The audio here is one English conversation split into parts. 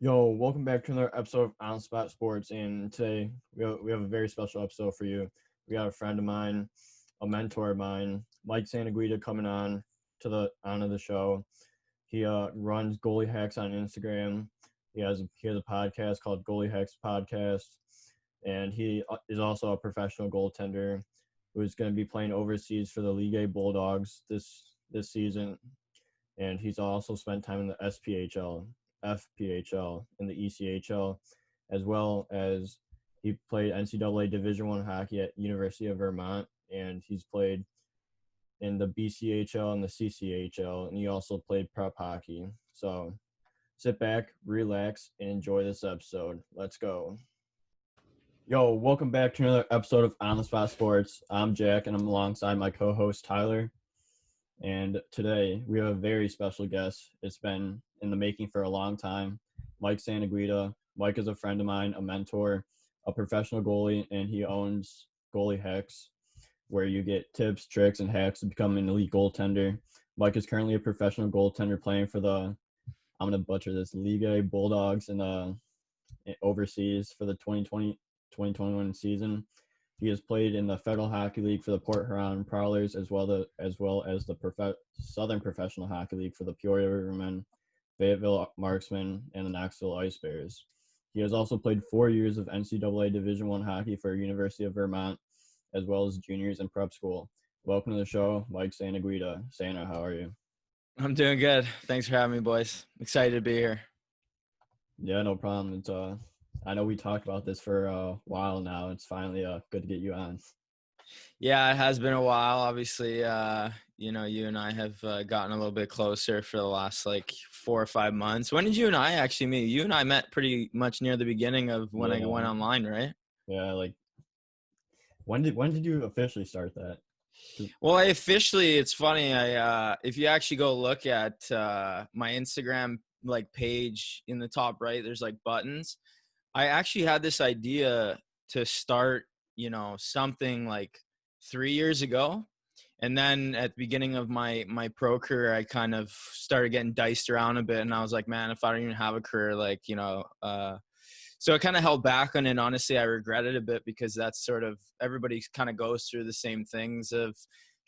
Yo, welcome back to another episode of On Spot Sports. And today we have a very special episode for you. We got a friend of mine, a mentor of mine, Mike Santaguida, coming onto the show. He runs Goalie Hacks on Instagram. He has a podcast called Goalie Hacks Podcast, and he is also a professional goaltender who's going to be playing overseas for the League A Bulldogs this season. And he's also spent time in the SPHL, FPHL, and the ECHL, as well as he played NCAA Division I hockey at University of Vermont, and he's played in the BCHL and the CCHL, and he also played prep hockey. So sit back, relax, and enjoy this episode. Let's go. Yo, welcome back to another episode of On the Spot Sports. I'm Jack, and I'm alongside my co-host Tyler. And today we have a very special guest. It's been in the making for a long time. Mike Santaguida. Mike is a friend of mine, a mentor, a professional goalie, and he owns Goalie Hacks, where you get tips, tricks, and hacks to become an elite goaltender. Mike is currently a professional goaltender playing for I'm going to butcher this, League A Bulldogs in overseas for the 2020-2021 season. He has played in the Federal Hockey League for the Port Huron Prowlers, as well as the Southern Professional Hockey League for the Peoria Rivermen, Fayetteville Marksmen, and the Knoxville Ice Bears. He has also played 4 years of NCAA Division I hockey for University of Vermont, as well as juniors and prep school. Welcome to the show, Mike Santaguida. Santa, how are you? I'm doing good. Thanks for having me, boys. Excited to be here. Yeah, no problem. I know we talked about this for a while now. It's finally good to get you on. Yeah, it has been a while. Obviously, you and I have gotten a little bit closer for the last 4 or 5 months. When did you and I actually meet? You and I met pretty much near the beginning of when I went online, right? Yeah, when did you officially start that? Well, it's funny. If you actually go look at my Instagram page in the top right, there's buttons. I actually had this idea to start, something 3 years ago. And then at the beginning of my pro career, I kind of started getting diced around a bit. And I was like, man, if I don't even have a career, so I kind of held back on it. Honestly, I regret it a bit because that's sort of everybody kind of goes through the same things of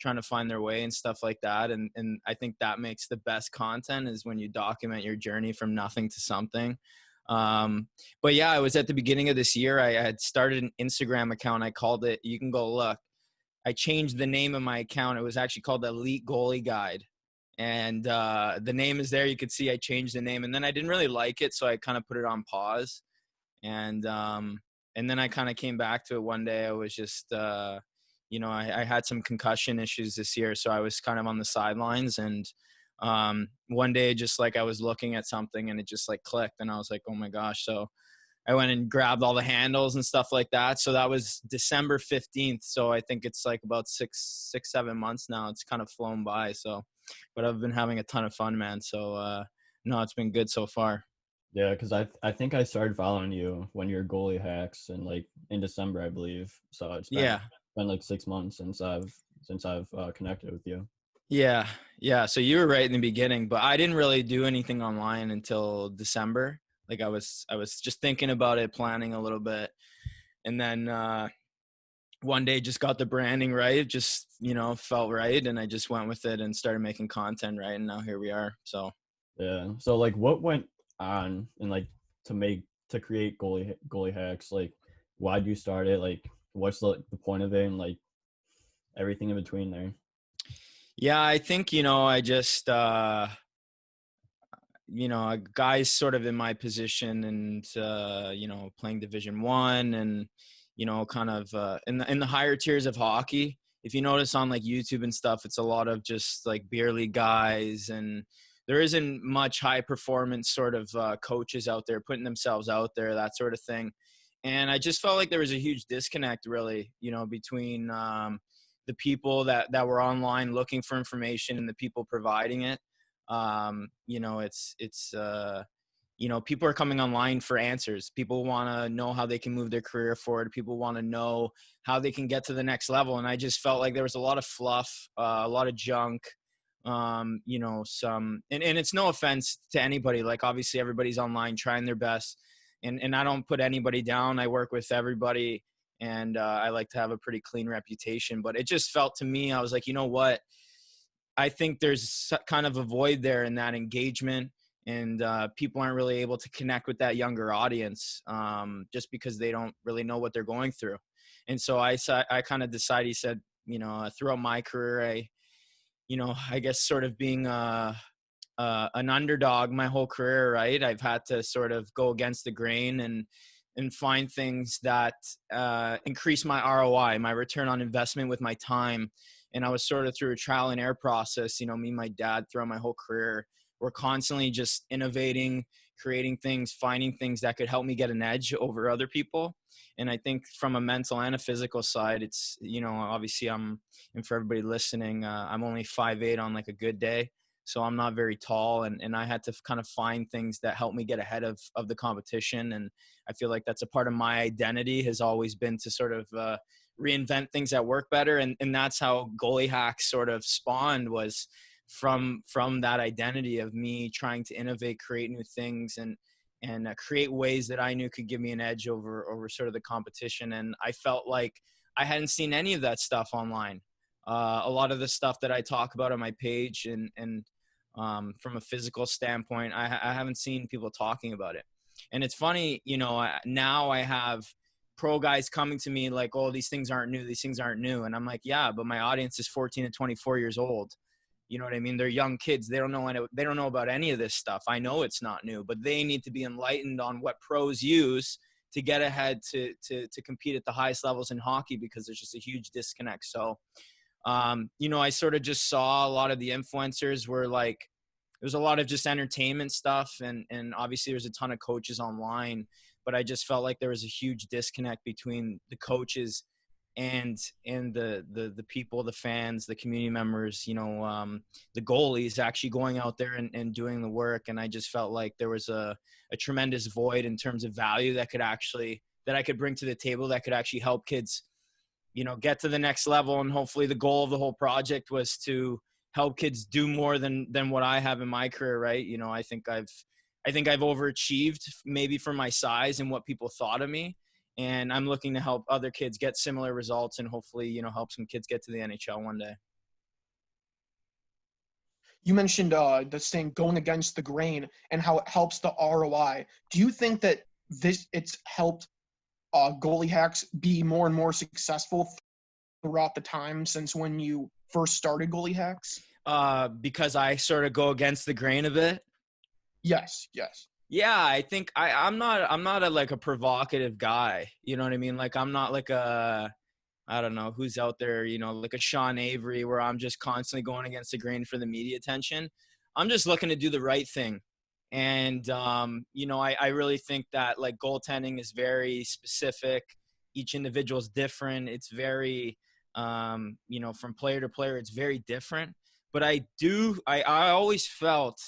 trying to find their way and stuff like that. And I think that makes the best content is when you document your journey from nothing to something. But yeah, I was at the beginning of this year. I had started an Instagram account. I called it, you can go look. I changed the name of my account. It was actually called the Elite Goalie Guide. And the name is there. You could see I changed the name. And then I didn't really like it, so I kind of put it on pause. And then I kind of came back to it one day. I was just, I had some concussion issues this year. So I was kind of on the sidelines. And one day, just I was looking at something and it just clicked. And I was like, oh my gosh. So I went and grabbed all the handles and stuff like that. So that was December 15th. So I think it's about 7 months now. It's kind of flown by. So, but I've been having a ton of fun, man. So, no, it's been good so far. Yeah, because I think I started following you when you were Goalie Hacks in December, I believe. So it's been 6 months since I've connected with you. Yeah. So you were right in the beginning, but I didn't really do anything online until December. I was just thinking about it, planning a little bit, and then one day just got the branding right. It just felt right, and I just went with it and started making content right, and now here we are. So yeah. So what went on and to create Goalie Hacks? Why'd you start it? What's the point of it, and everything in between there? Yeah, I think I just guys sort of in my position and playing Division I and kind of in the higher tiers of hockey. If you notice on YouTube and stuff, it's a lot of just beer league guys, and there isn't much high performance sort of coaches out there putting themselves out there, that sort of thing. And I just felt like there was a huge disconnect really, between the people that were online looking for information and the people providing it. People are coming online for answers. People want to know how they can move their career forward. People want to know how they can get to the next level. And I just felt like there was a lot of fluff, a lot of junk, you know, and it's no offense to anybody. Like, obviously everybody's online trying their best, and I don't put anybody down. I work with everybody, and I like to have a pretty clean reputation, but it just felt to me, I was like, you know what? I think there's kind of a void there in that engagement, and people aren't really able to connect with that younger audience, just because they don't really know what they're going through. And so I kind of decided, he said, you know, throughout my career, you know, I guess sort of being an underdog my whole career, right? I've had to sort of go against the grain and find things that increase my ROI, my return on investment with my time. And I was sort of through a trial and error process. You know, me and my dad throughout my whole career, we're constantly just innovating, creating things, finding things that could help me get an edge over other people. And I think from a mental and a physical side, it's, you know, obviously and for everybody listening, I'm only 5'8" on like a good day. So I'm not very tall, and I had to kind of find things that help me get ahead of the competition. And I feel like that's a part of my identity, has always been to sort of reinvent things that work better. And that's how Goalie Hacks sort of spawned, was from that identity of me trying to innovate, create new things, and create ways that I knew could give me an edge over sort of the competition. And I felt like I hadn't seen any of that stuff online. A lot of the stuff that I talk about on my page and from a physical standpoint, I haven't seen people talking about it. And it's funny, you know, now I have pro guys coming to me like, oh, these things aren't new. These things aren't new. And I'm like, yeah, but my audience is 14 to 24 years old. You know what I mean? They're young kids. They don't know about any of this stuff. I know it's not new, but they need to be enlightened on what pros use to get ahead to compete at the highest levels in hockey, because there's just a huge disconnect. So, you know, I sort of just saw a lot of the influencers were like, there's a lot of just entertainment stuff. And obviously there's a ton of coaches online, but I just felt like there was a huge disconnect between the coaches and the people, the fans, the community members, you know, the goalies actually going out there and doing the work. And I just felt like there was a tremendous void in terms of value that I could bring to the table that could actually help kids, you know, get to the next level. And hopefully the goal of the whole project was to help kids do more than what I have in my career. Right. You know, I think I've overachieved maybe for my size and what people thought of me. And I'm looking to help other kids get similar results and hopefully, you know, help some kids get to the NHL one day. You mentioned this thing going against the grain and how it helps the ROI. Do you think that it's helped Goalie Hacks be more and more successful throughout the time since when you first started Goalie Hacks? Because I sort of go against the grain a bit. Yes. Yeah, I think I'm not a provocative guy. You know what I mean? Like, I'm not like I don't know who's out there, you know, like a Sean Avery, where I'm just constantly going against the grain for the media attention. I'm just looking to do the right thing. And, you know, I really think that like goaltending is very specific. Each individual is different. It's very, you know, from player to player, it's very different. But I always felt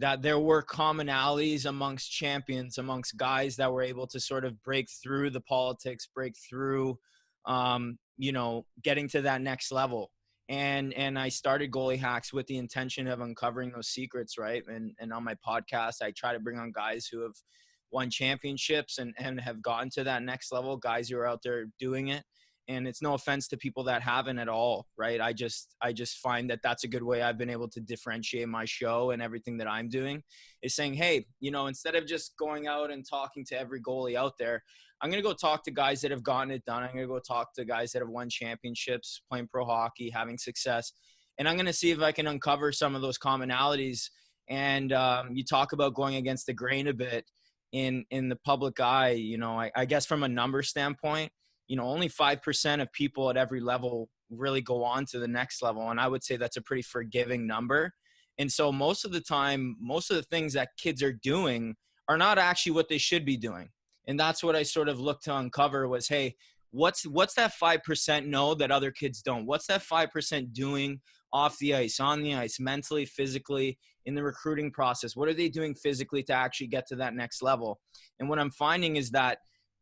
that there were commonalities amongst champions, amongst guys that were able to sort of break through the politics, break through, you know, getting to that next level. And I started Goalie Hacks with the intention of uncovering those secrets, right? And on my podcast, I try to bring on guys who have won championships and have gotten to that next level, guys who are out there doing it. And it's no offense to people that haven't at all, right? I just find that that's a good way I've been able to differentiate my show and everything that I'm doing, is saying, hey, you know, instead of just going out and talking to every goalie out there, I'm going to go talk to guys that have gotten it done. I'm going to go talk to guys that have won championships, playing pro hockey, having success. And I'm going to see if I can uncover some of those commonalities. And you talk about going against the grain a bit in the public eye. You know, I guess from a number standpoint, you know, only 5% of people at every level really go on to the next level. And I would say that's a pretty forgiving number. And so most of the time, most of the things that kids are doing are not actually what they should be doing. And that's what I sort of looked to uncover was, hey, what's that 5% know that other kids don't? What's that 5% doing off the ice, on the ice, mentally, physically, in the recruiting process? What are they doing physically to actually get to that next level? And what I'm finding is that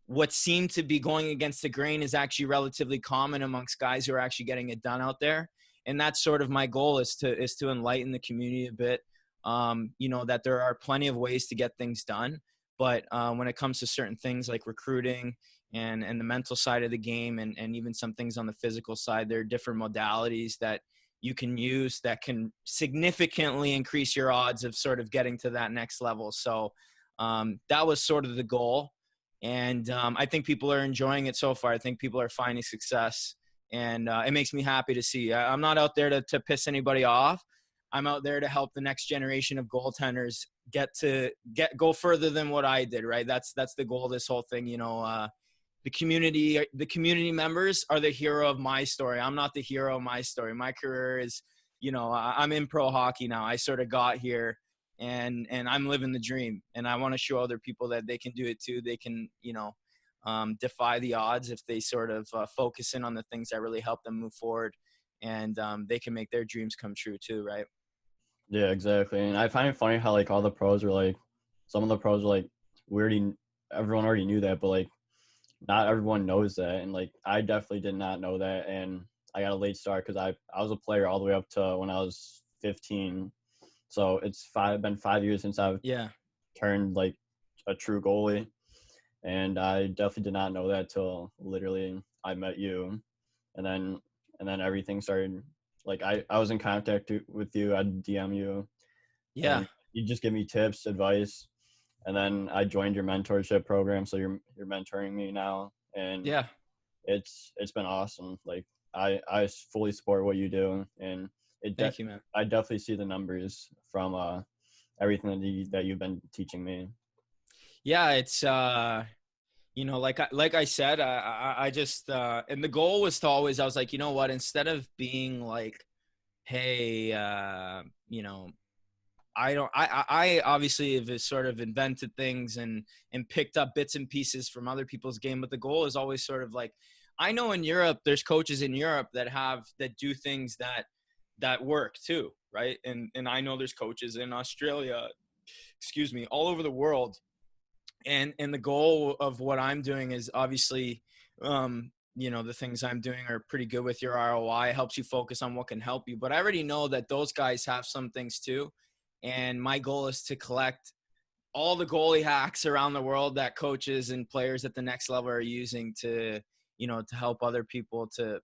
what seemed to be going against the grain is actually relatively common amongst guys who are actually getting it done out there. And that's sort of my goal, is to enlighten the community a bit. That there are plenty of ways to get things done, but when it comes to certain things like recruiting and the mental side of the game, and even some things on the physical side, there are different modalities that you can use that can significantly increase your odds of sort of getting to that next level. So that was sort of the goal. And I think people are enjoying it so far. I think people are finding success, and it makes me happy to see. I'm not out there to piss anybody off. I'm out there to help the next generation of goaltenders go further than what I did, right? That's the goal of this whole thing. The community members are the hero of my story. I'm not the hero of my story. My career is, I'm in pro hockey now. I sort of got here, and I'm living the dream, and I want to show other people that they can do it too. They can, defy the odds if they sort of focus in on the things that really help them move forward, and they can make their dreams come true too, right? Yeah, exactly. And I find it funny how like all the pros are like, some of the pros are like, everyone already knew that, but like not everyone knows that. And like I definitely did not know that, and I got a late start because I was a player all the way up to when I was 15. So it's been 5 years since I've turned like a true goalie, and I definitely did not know that till literally I met you, and then everything started. Like I was in contact with you. I'd DM you. Yeah. And you just give me tips, advice, and then I joined your mentorship program. So you're mentoring me now, and Yeah. it's been awesome. Like I fully support what you do, and Thank you, man. I definitely see the numbers from everything that you've been teaching me. Yeah, it's like I said, I just and the goal was to always, I was like, you know what, instead of being like, hey, I obviously have sort of invented things and picked up bits and pieces from other people's game, but the goal is always sort of like, I know in Europe there's coaches in Europe that do things that work too, right? And I know there's coaches in Australia, all over the world. And the goal of what I'm doing is obviously, the things I'm doing are pretty good with your ROI. It helps you focus on what can help you. But I already know that those guys have some things too. And my goal is to collect all the goalie hacks around the world that coaches and players at the next level are using to help other people, to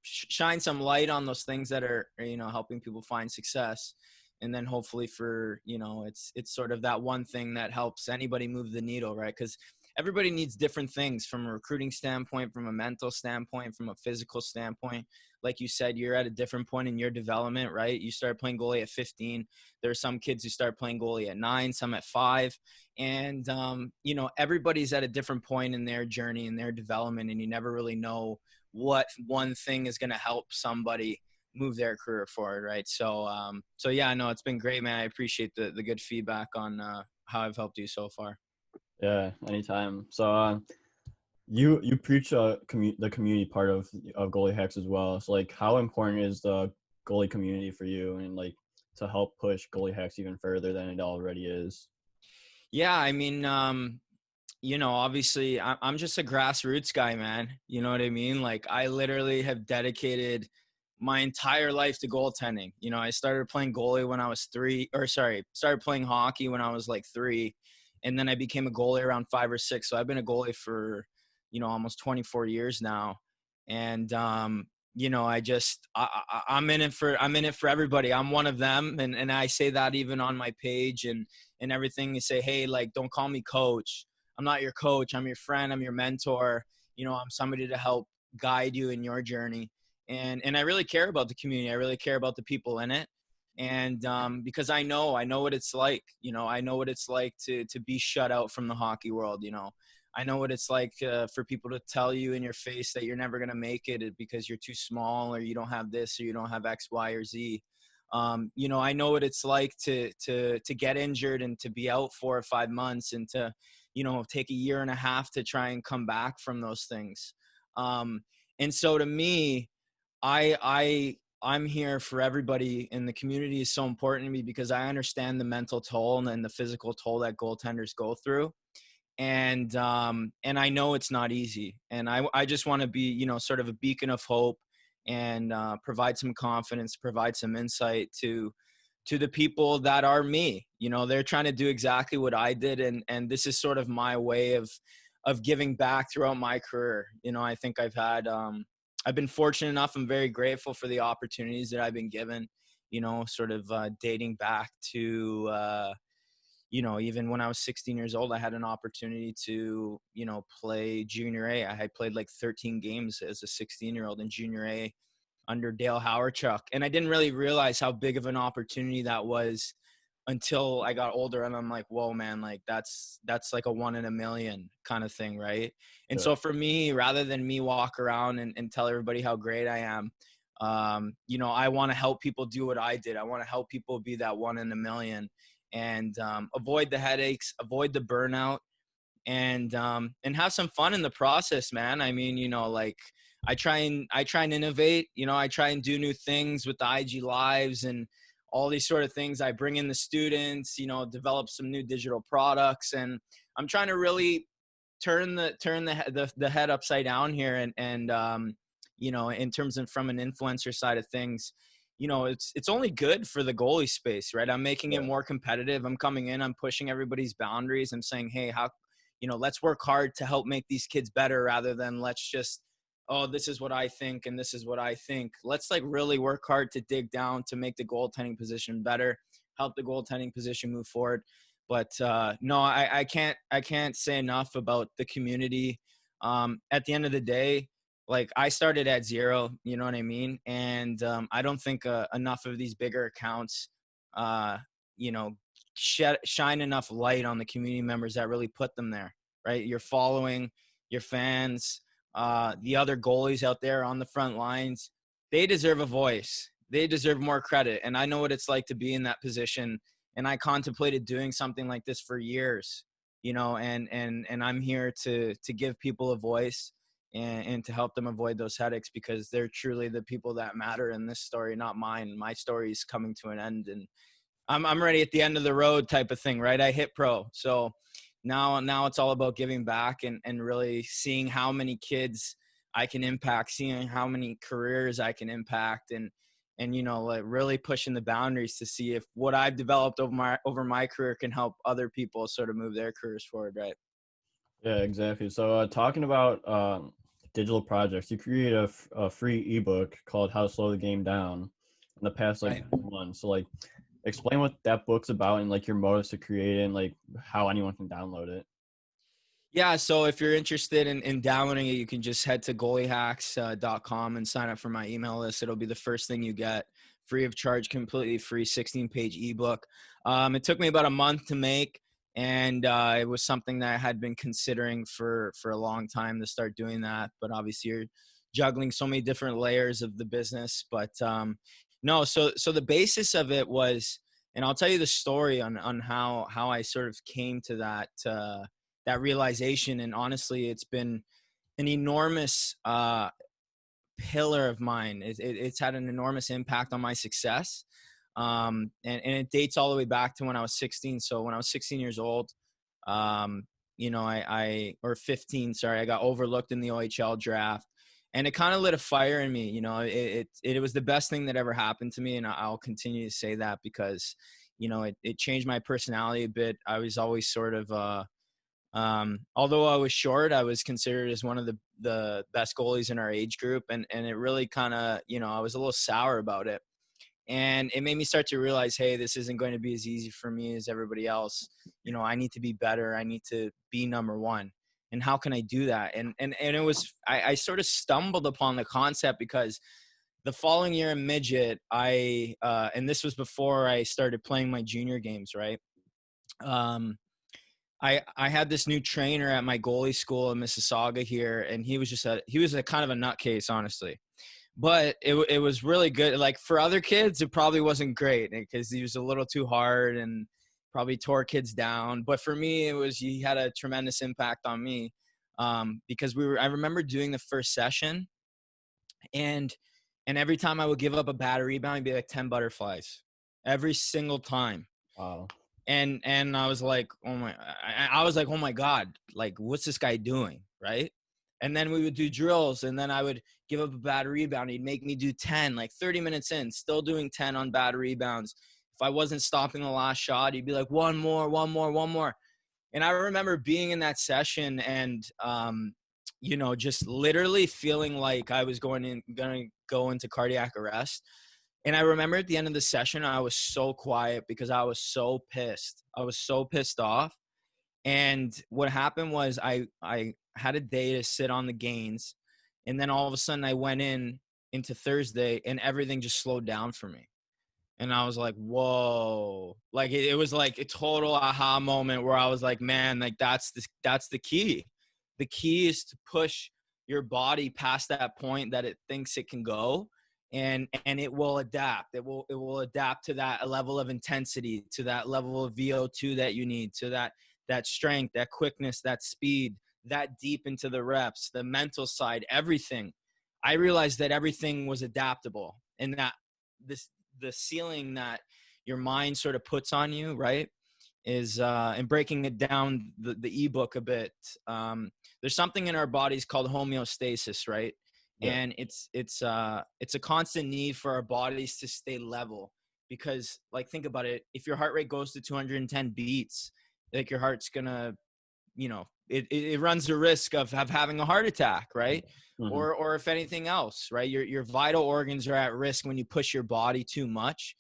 shine some light on those things that are, helping people find success. And then hopefully for, it's sort of that one thing that helps anybody move the needle, right? Because everybody needs different things from a recruiting standpoint, from a mental standpoint, from a physical standpoint. Like you said, you're at a different point in your development, right? You started playing goalie at 15. There are some kids who start playing goalie at 9, some at 5. And, everybody's at a different point in their journey and their development, and you never really know what one thing is going to help somebody move their career forward, right? So yeah, no, it's been great, man. I appreciate the good feedback on how I've helped you so far. Yeah, anytime. So you preach the community part of Goalie Hacks as well. So like, how important is the goalie community for you, and like to help push Goalie Hacks even further than it already is? Yeah, I mean, obviously I'm just a grassroots guy, man. You know what I mean? Like, I literally have dedicated my entire life to goaltending. I started playing goalie when I was started playing hockey when I was like 3. And then I became a goalie around 5 or 6. So I've been a goalie for, almost 24 years now. And, I'm in it for everybody. I'm one of them. And I say that even on my page and everything. You say, hey, like, don't call me coach. I'm not your coach. I'm your friend. I'm your mentor. I'm somebody to help guide you in your journey. And I really care about the community. I really care about the people in it. And because I know what it's like. I know what it's like to be shut out from the hockey world. I know what it's like for people to tell you in your face that you're never going to make it because you're too small, or you don't have this, or you don't have X, Y, or Z. I know what it's like to get injured and to be out 4 or 5 months, and to, take a year and a half to try and come back from those things. And so to me, I'm here for everybody, and the community is so important to me because I understand the mental toll and the physical toll that goaltenders go through. And I know it's not easy, and I just want to be, sort of a beacon of hope and provide some confidence, provide some insight to the people that are me. You know, they're trying to do exactly what I did, and this is sort of my way of giving back throughout my career. You know, I think I've been fortunate enough. I'm very grateful for the opportunities that I've been given, you know, sort of dating back to you know, even when I was 16 years old, I had an opportunity to, you know, play junior A. I had played like 13 games as a 16-year-old in junior A under Dale Howarchuk. And I didn't really realize how big of an opportunity that was until I got older. And I'm like, whoa, man, like that's like a 1 in a million kind of thing. Right. And Yeah. so for me, rather than me walk around and tell everybody how great I am, you know, I want to help people do what I did. I want to help people be that 1 in a million, and avoid the headaches, avoid the burnout, and have some fun in the process, man. I mean, you know, like I try and innovate. You know, I try and do new things with the IG lives and all these sort of things. I bring in the students, you know, develop some new digital products, and I'm trying to really turn the head upside down here, and you know, in terms of from an influencer side of things, you know, it's only good for the goalie space, right? I'm making it more competitive. I'm coming in, I'm pushing everybody's boundaries. I'm saying, hey, how, you know, let's work hard to help make these kids better, rather than let's just, oh, this is what I think and this is what I think. Let's like really work hard to dig down to make the goaltending position better, help the goaltending position move forward. But no, I can't say enough about the community. At the end of the day, like I started at zero, you know what I mean? And I don't think enough of these bigger accounts, you know, shine enough light on the community members that really put them there, right? Your following, your fans, the other goalies out there on the front lines, they deserve a voice. They deserve more credit. And I know what it's like to be in that position. And I contemplated doing something like this for years, you know, and I'm here to give people a voice, and to help them avoid those headaches, because they're truly the people that matter in this story, not mine. My story is coming to an end, and I'm ready at the end of the road type of thing, right? I hit pro. So now it's all about giving back, and really seeing how many kids I can impact, seeing how many careers I can impact, and you know, like really pushing the boundaries to see if what I've developed over my career can help other people sort of move their careers forward, right? Yeah, exactly. So talking about digital projects, you created a free ebook called How to Slow the Game Down in the past like months. So like explain what that book's about and like your motives to create it and like how anyone can download it. Yeah, so if you're interested in downloading it, you can just head to goaliehacks.com and sign up for my email list. It'll be the first thing you get, free of charge, completely free, 16-page ebook. It took me about a month to make, and it was something that I had been considering for a long time to start doing that. But obviously, you're juggling so many different layers of the business. But no, so the basis of it was, and I'll tell you the story on how I sort of came to that realization. And honestly, it's been an enormous pillar of mine. It's had an enormous impact on my success. And it dates all the way back to when I was 16. So when I was 16 years old, you know, or 15, sorry, I got overlooked in the OHL draft, and it kind of lit a fire in me. You know, it was the best thing that ever happened to me. And I'll continue to say that because, you know, it changed my personality a bit. I was always sort of, although I was short, I was considered as one of the best goalies in our age group. And it really kind of, you know, I was a little sour about it. And it made me start to realize, hey, this isn't going to be as easy for me as everybody else. You know, I need to be better. I need to be number one. And how can I do that? And it was, I sort of stumbled upon the concept because the following year in midget, and this was before I started playing my junior games, right? I had this new trainer at my goalie school in Mississauga here, and he was a kind of a nutcase, honestly. But it was really good. Like for other kids, it probably wasn't great because he was a little too hard and probably tore kids down. But for me, he had a tremendous impact on me, because I remember doing the first session, and every time I would give up a bad rebound, it'd be like 10 butterflies every single time. Wow. And I was like, I was like, oh my God, like what's this guy doing? Right. And then we would do drills, and then I would give up a bad rebound. He'd make me do 10, like 30 minutes in, still doing 10 on bad rebounds. If I wasn't stopping the last shot, he'd be like, one more. And I remember being in that session and, just literally feeling like I was going to go into cardiac arrest. And I remember at the end of the session, I was so quiet because I was so pissed. I was so pissed off. And what happened was I had a day to sit on the gains. And then all of a sudden I went into Thursday and everything just slowed down for me. And I was like, whoa, like it was like a total aha moment where I was like, man, like that's the key. The key is to push your body past that point that it thinks it can go, and it will adapt. It will adapt to that level of intensity, to that level of VO2 that you need, to that strength, that quickness, that speed, that deep into the reps, the mental side, everything. I realized that everything was adaptable, and that the ceiling that your mind sort of puts on you, right, is and breaking it down the ebook a bit. There's something in our bodies called homeostasis, right? Yeah. And it's a constant need for our bodies to stay level, because like, think about it. If your heart rate goes to 210 beats, like your heart's gonna, it runs the risk of having a heart attack, right? Mm-hmm. Or if anything else, right? Your vital organs are at risk when you push your body too much.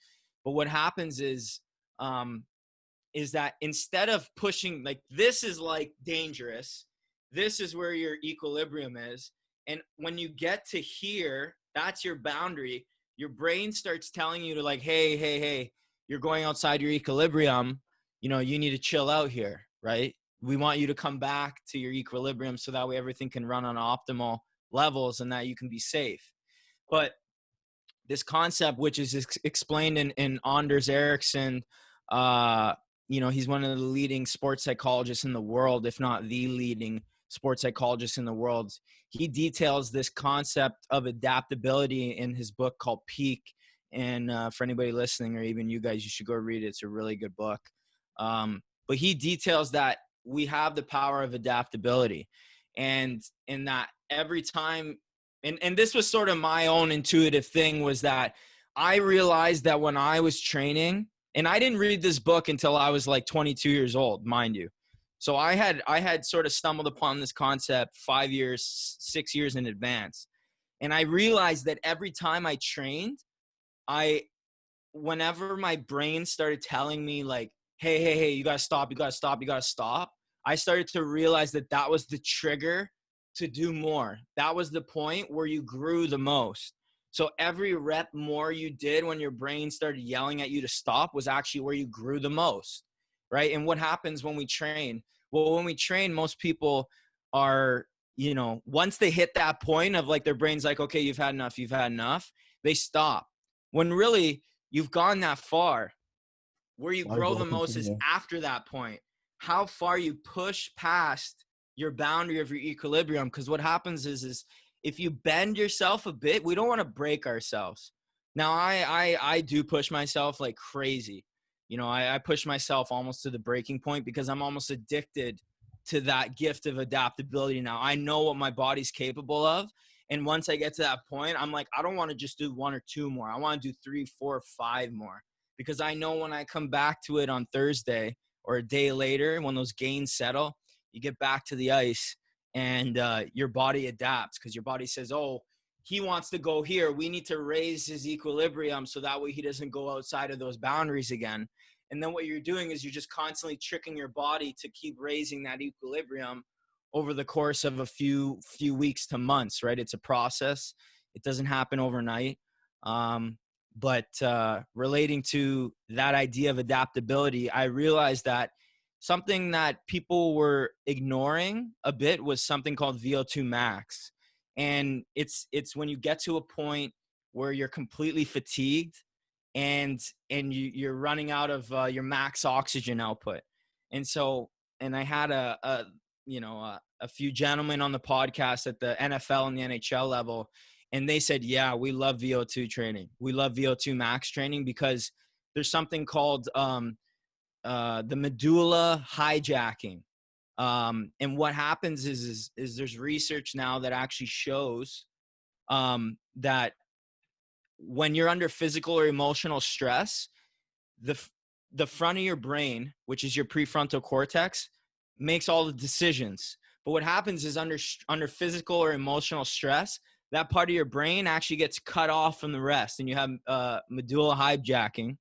But what happens is that instead of pushing, like, this is like dangerous, this is where your equilibrium is. And when you get to here, that's your boundary. Your brain starts telling you to, like, hey, you're going outside your equilibrium. You need to chill out here, right? We want you to come back to your equilibrium so that way everything can run on optimal levels and that you can be safe. But this concept, which is explained in Anders Ericsson, he's one of the leading sports psychologists in the world, if not the leading sports psychologist in the world. He details this concept of adaptability in his book called Peak. And for anybody listening, or even you guys, you should go read it. It's a really good book. But he details that we have the power of adaptability, and in that every time, and this was sort of my own intuitive thing, was that I realized that when I was training, and I didn't read this book until I was like 22 years old, mind you. So I had sort of stumbled upon this concept 5 years, 6 years in advance. And I realized that every time I trained, whenever my brain started telling me, like, hey, you gotta stop, I started to realize that was the trigger to do more. That was the point where you grew the most. So every rep more you did when your brain started yelling at you to stop was actually where you grew the most, right? And what happens when we train? Well, when we train, most people are, once they hit that point of, like, their brain's like, okay, you've had enough, they stop. When really you've gone that far. Where you grow the most is after that point. How far you push past your boundary of your equilibrium. Because what happens is if you bend yourself a bit, we don't want to break ourselves. Now, I do push myself like crazy. I push myself almost to the breaking point because I'm almost addicted to that gift of adaptability now. I know what my body's capable of. And once I get to that point, I'm like, I don't want to just do 1 or 2 more. I want to do 3, 4, 5 more. Because I know when I come back to it on Thursday or a day later, when those gains settle, you get back to the ice and your body adapts, because your body says, oh, he wants to go here. We need to raise his equilibrium so that way he doesn't go outside of those boundaries again. And then what you're doing is you're just constantly tricking your body to keep raising that equilibrium over the course of a few weeks to months, right? It's a process. It doesn't happen overnight. But relating to that idea of adaptability, I realized that something that people were ignoring a bit was something called VO2 max. And it's when you get to a point where you're completely fatigued and you're running out of your max oxygen output. And I had a few gentlemen on the podcast at the NFL and the NHL level. And they said, yeah, we love VO2 training. We love VO2 max training because there's something called the medulla hijacking. And what happens is there's research now that actually shows that when you're under physical or emotional stress, the front of your brain, which is your prefrontal cortex, makes all the decisions. But what happens is under physical or emotional stress, that part of your brain actually gets cut off from the rest, and you have medulla hijacking.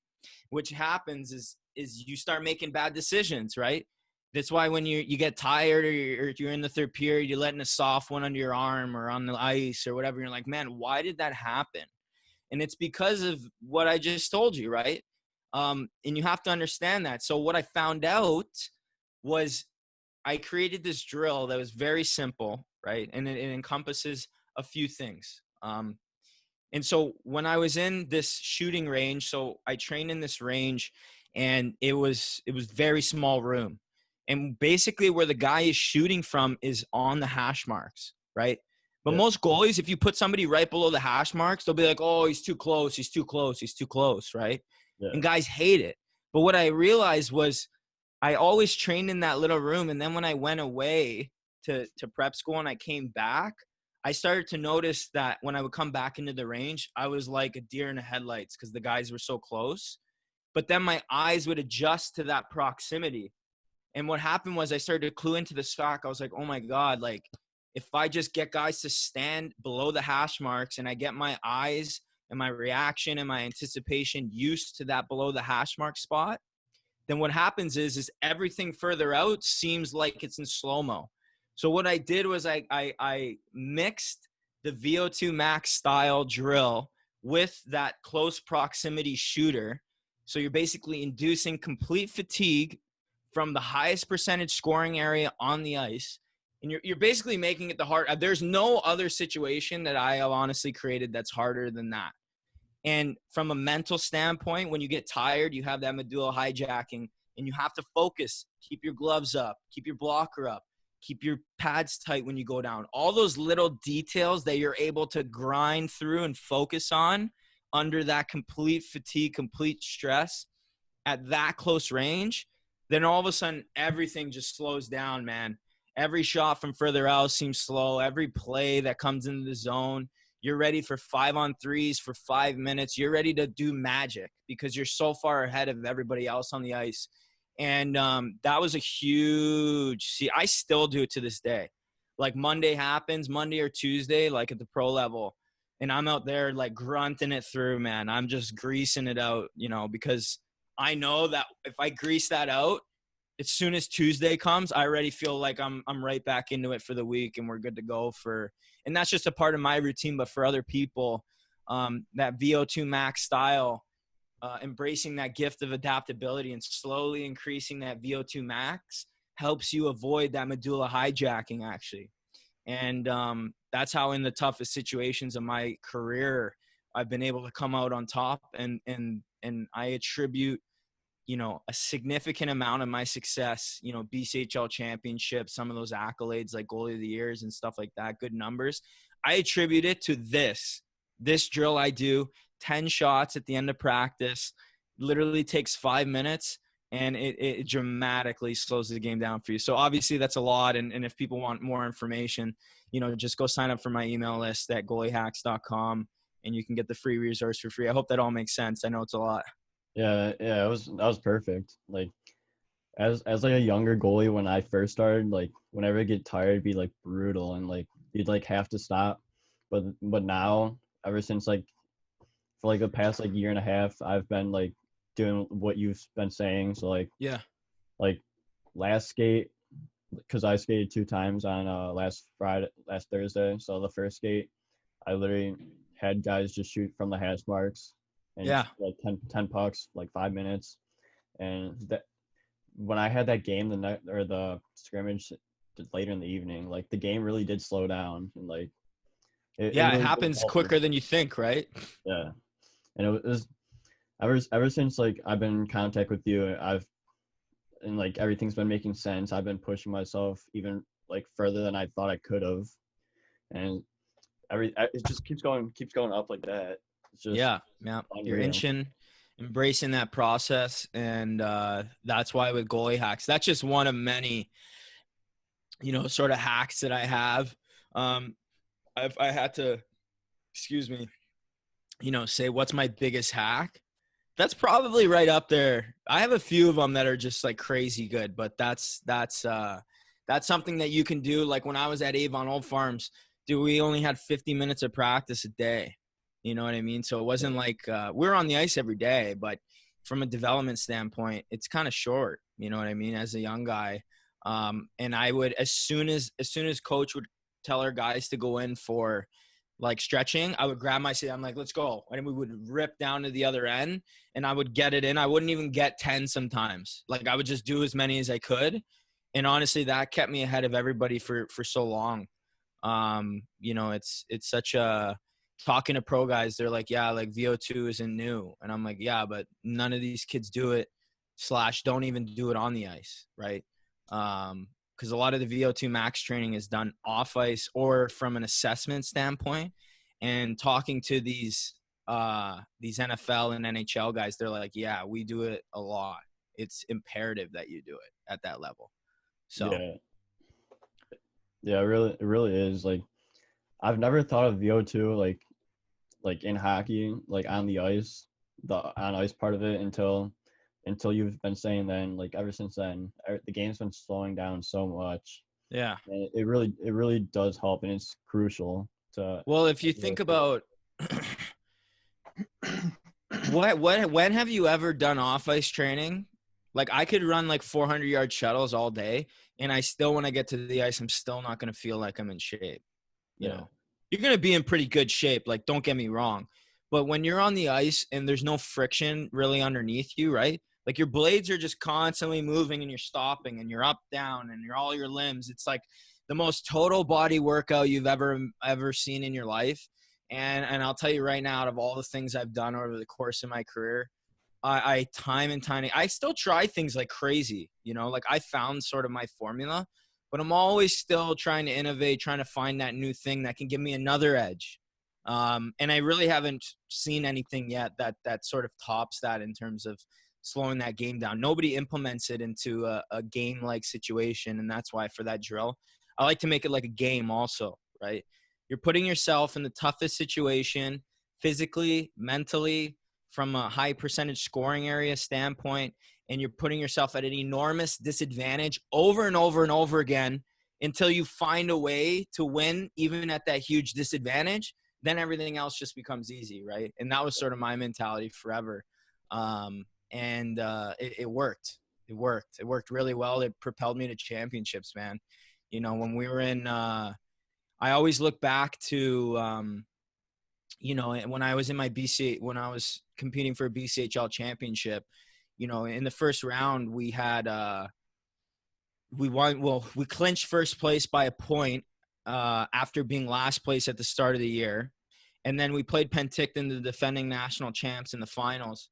Which happens is you start making bad decisions, right? That's why when you get tired or you're in the third period, you're letting a soft one under your arm or on the ice or whatever. You're like, man, why did that happen? And it's because of what I just told you, right? And you have to understand that. So what I found out was I created this drill that was very simple, right? And it encompasses a few things. And so when I was in this shooting range, so I trained in this range, and it was very small room. And basically where the guy is shooting from is on the hash marks, right? But most goalies, if you put somebody right below the hash marks, they'll be like, oh, he's too close, he's too close, he's too close, right? Yeah. And guys hate it. But what I realized was I always trained in that little room. And then when I went away to prep school and I came back, I started to notice that when I would come back into the range, I was like a deer in the headlights because the guys were so close. But then my eyes would adjust to that proximity. And what happened was I started to clue into the stock. I was like, oh my God, like if I just get guys to stand below the hash marks and I get my eyes and my reaction and my anticipation used to that below the hash mark spot, then what happens is everything further out seems like it's in slow-mo. So what I did was I mixed the VO2 max style drill with that close proximity shooter. So you're basically inducing complete fatigue from the highest percentage scoring area on the ice. And you're basically making it the hard. There's no other situation that I have honestly created that's harder than that. And from a mental standpoint, when you get tired, you have that medulla hijacking and you have to focus, keep your gloves up, keep your blocker up, keep your pads tight when you go down. All those little details that you're able to grind through and focus on under that complete fatigue, complete stress at that close range, then all of a sudden everything just slows down, man. Every shot from further out seems slow. Every play that comes into the zone, you're ready for 5-on-3s for 5 minutes. You're ready to do magic because you're so far ahead of everybody else on the ice. And that was a huge – see, I still do it to this day. Like Monday happens, Monday or Tuesday, like at the pro level, and I'm out there like grunting it through, man. I'm just greasing it out, you know, because I know that if I grease that out, as soon as Tuesday comes, I already feel like I'm right back into it for the week and we're good to go for – and that's just a part of my routine. But for other people, that VO2 max style, embracing that gift of adaptability and slowly increasing that VO2 max helps you avoid that medulla hijacking actually. And that's how in the toughest situations of my career, I've been able to come out on top, and I attribute, you know, a significant amount of my success, you know, BCHL championship, some of those accolades like goalie of the years and stuff like that, good numbers. I attribute it to this drill I do, 10 shots at the end of practice, literally takes 5 minutes, and it dramatically slows the game down for you. So obviously that's a lot. And if people want more information, you know, just go sign up for my email list at goaliehacks.com and you can get the free resource for free. I hope that all makes sense. I know it's a lot. Yeah, that was perfect. Like as like a younger goalie, when I first started, like whenever I get tired, it'd be like brutal and like you'd like have to stop. But now, ever since like for like the past like year and a half, I've been like doing what you've been saying. So like like last skate, because I skated 2 times on last Thursday. So the first skate, I literally had guys just shoot from the hash marks and like 10 pucks, like 5 minutes. And that when I had that game the scrimmage later in the evening, like the game really did slow down and like it really happens quicker than you think, right? Yeah, and it was ever since like I've been in contact with you, and like everything's been making sense. I've been pushing myself even like further than I thought I could have, and it just keeps going up like that. It's just you're embracing that process, and that's why with Goalie Hacks, that's just one of many sort of hacks that I have. If I had to, excuse me, say what's my biggest hack, that's probably right up there. I have a few of them that are just like crazy good, but that's something that you can do. Like when I was at Avon Old Farms, dude, we only had 50 minutes of practice a day. You know what I mean? So it wasn't like we were on the ice every day, but from a development standpoint, it's kind of short. You know what I mean? As a young guy, and I would as soon as coach would tell our guys to go in for like stretching, I would grab my seat. I'm like, let's go. And we would rip down to the other end and I would get it in. I wouldn't even get 10 sometimes. Like I would just do as many as I could. And honestly, that kept me ahead of everybody for so long. It's such a talking to pro guys. They're like, yeah, like VO2 isn't new. And I'm like, yeah, but none of these kids do it / don't even do it on the ice. Right. Because a lot of the VO2 max training is done off ice or from an assessment standpoint. And talking to these NFL and NHL guys, they're like, yeah, we do it a lot. It's imperative that you do it at that level. So yeah, it really is. Like I've never thought of VO2 like in hockey, like on the ice, the on ice part of it until you've been saying then, like ever since then, the game's been slowing down so much. yeah. And it really does help, and it's crucial to. Well, if you think about when have you ever done off ice training? Like I could run like 400-yard shuttles all day, and I still, when I get to the ice, I'm still not going to feel like I'm in shape. You know, you're going to be in pretty good shape. Like, don't get me wrong. But when you're on the ice and there's no friction really underneath you, right? Like your blades are just constantly moving and you're stopping and you're up, down, and you're all your limbs. It's like the most total body workout you've ever seen in your life. And I'll tell you right now, out of all the things I've done over the course of my career, I time and time, I still try things like crazy, like I found sort of my formula, but I'm always still trying to innovate, trying to find that new thing that can give me another edge. And I really haven't seen anything yet that sort of tops that in terms of slowing that game down. Nobody implements it into a game-like situation, and that's why for that drill, I like to make it like a game also, right? You're putting yourself in the toughest situation, physically, mentally, from a high percentage scoring area standpoint, and you're putting yourself at an enormous disadvantage over and over and over again until you find a way to win, even at that huge disadvantage. Then everything else just becomes easy, right? And that was sort of my mentality forever. It worked. It worked really well. It propelled me to championships, man. When we were in, I always look back to, when I was in my when I was competing for a BCHL championship, in the first round we had, we clinched first place by a point after being last place at the start of the year. And then we played Penticton, the defending national champs, in the finals.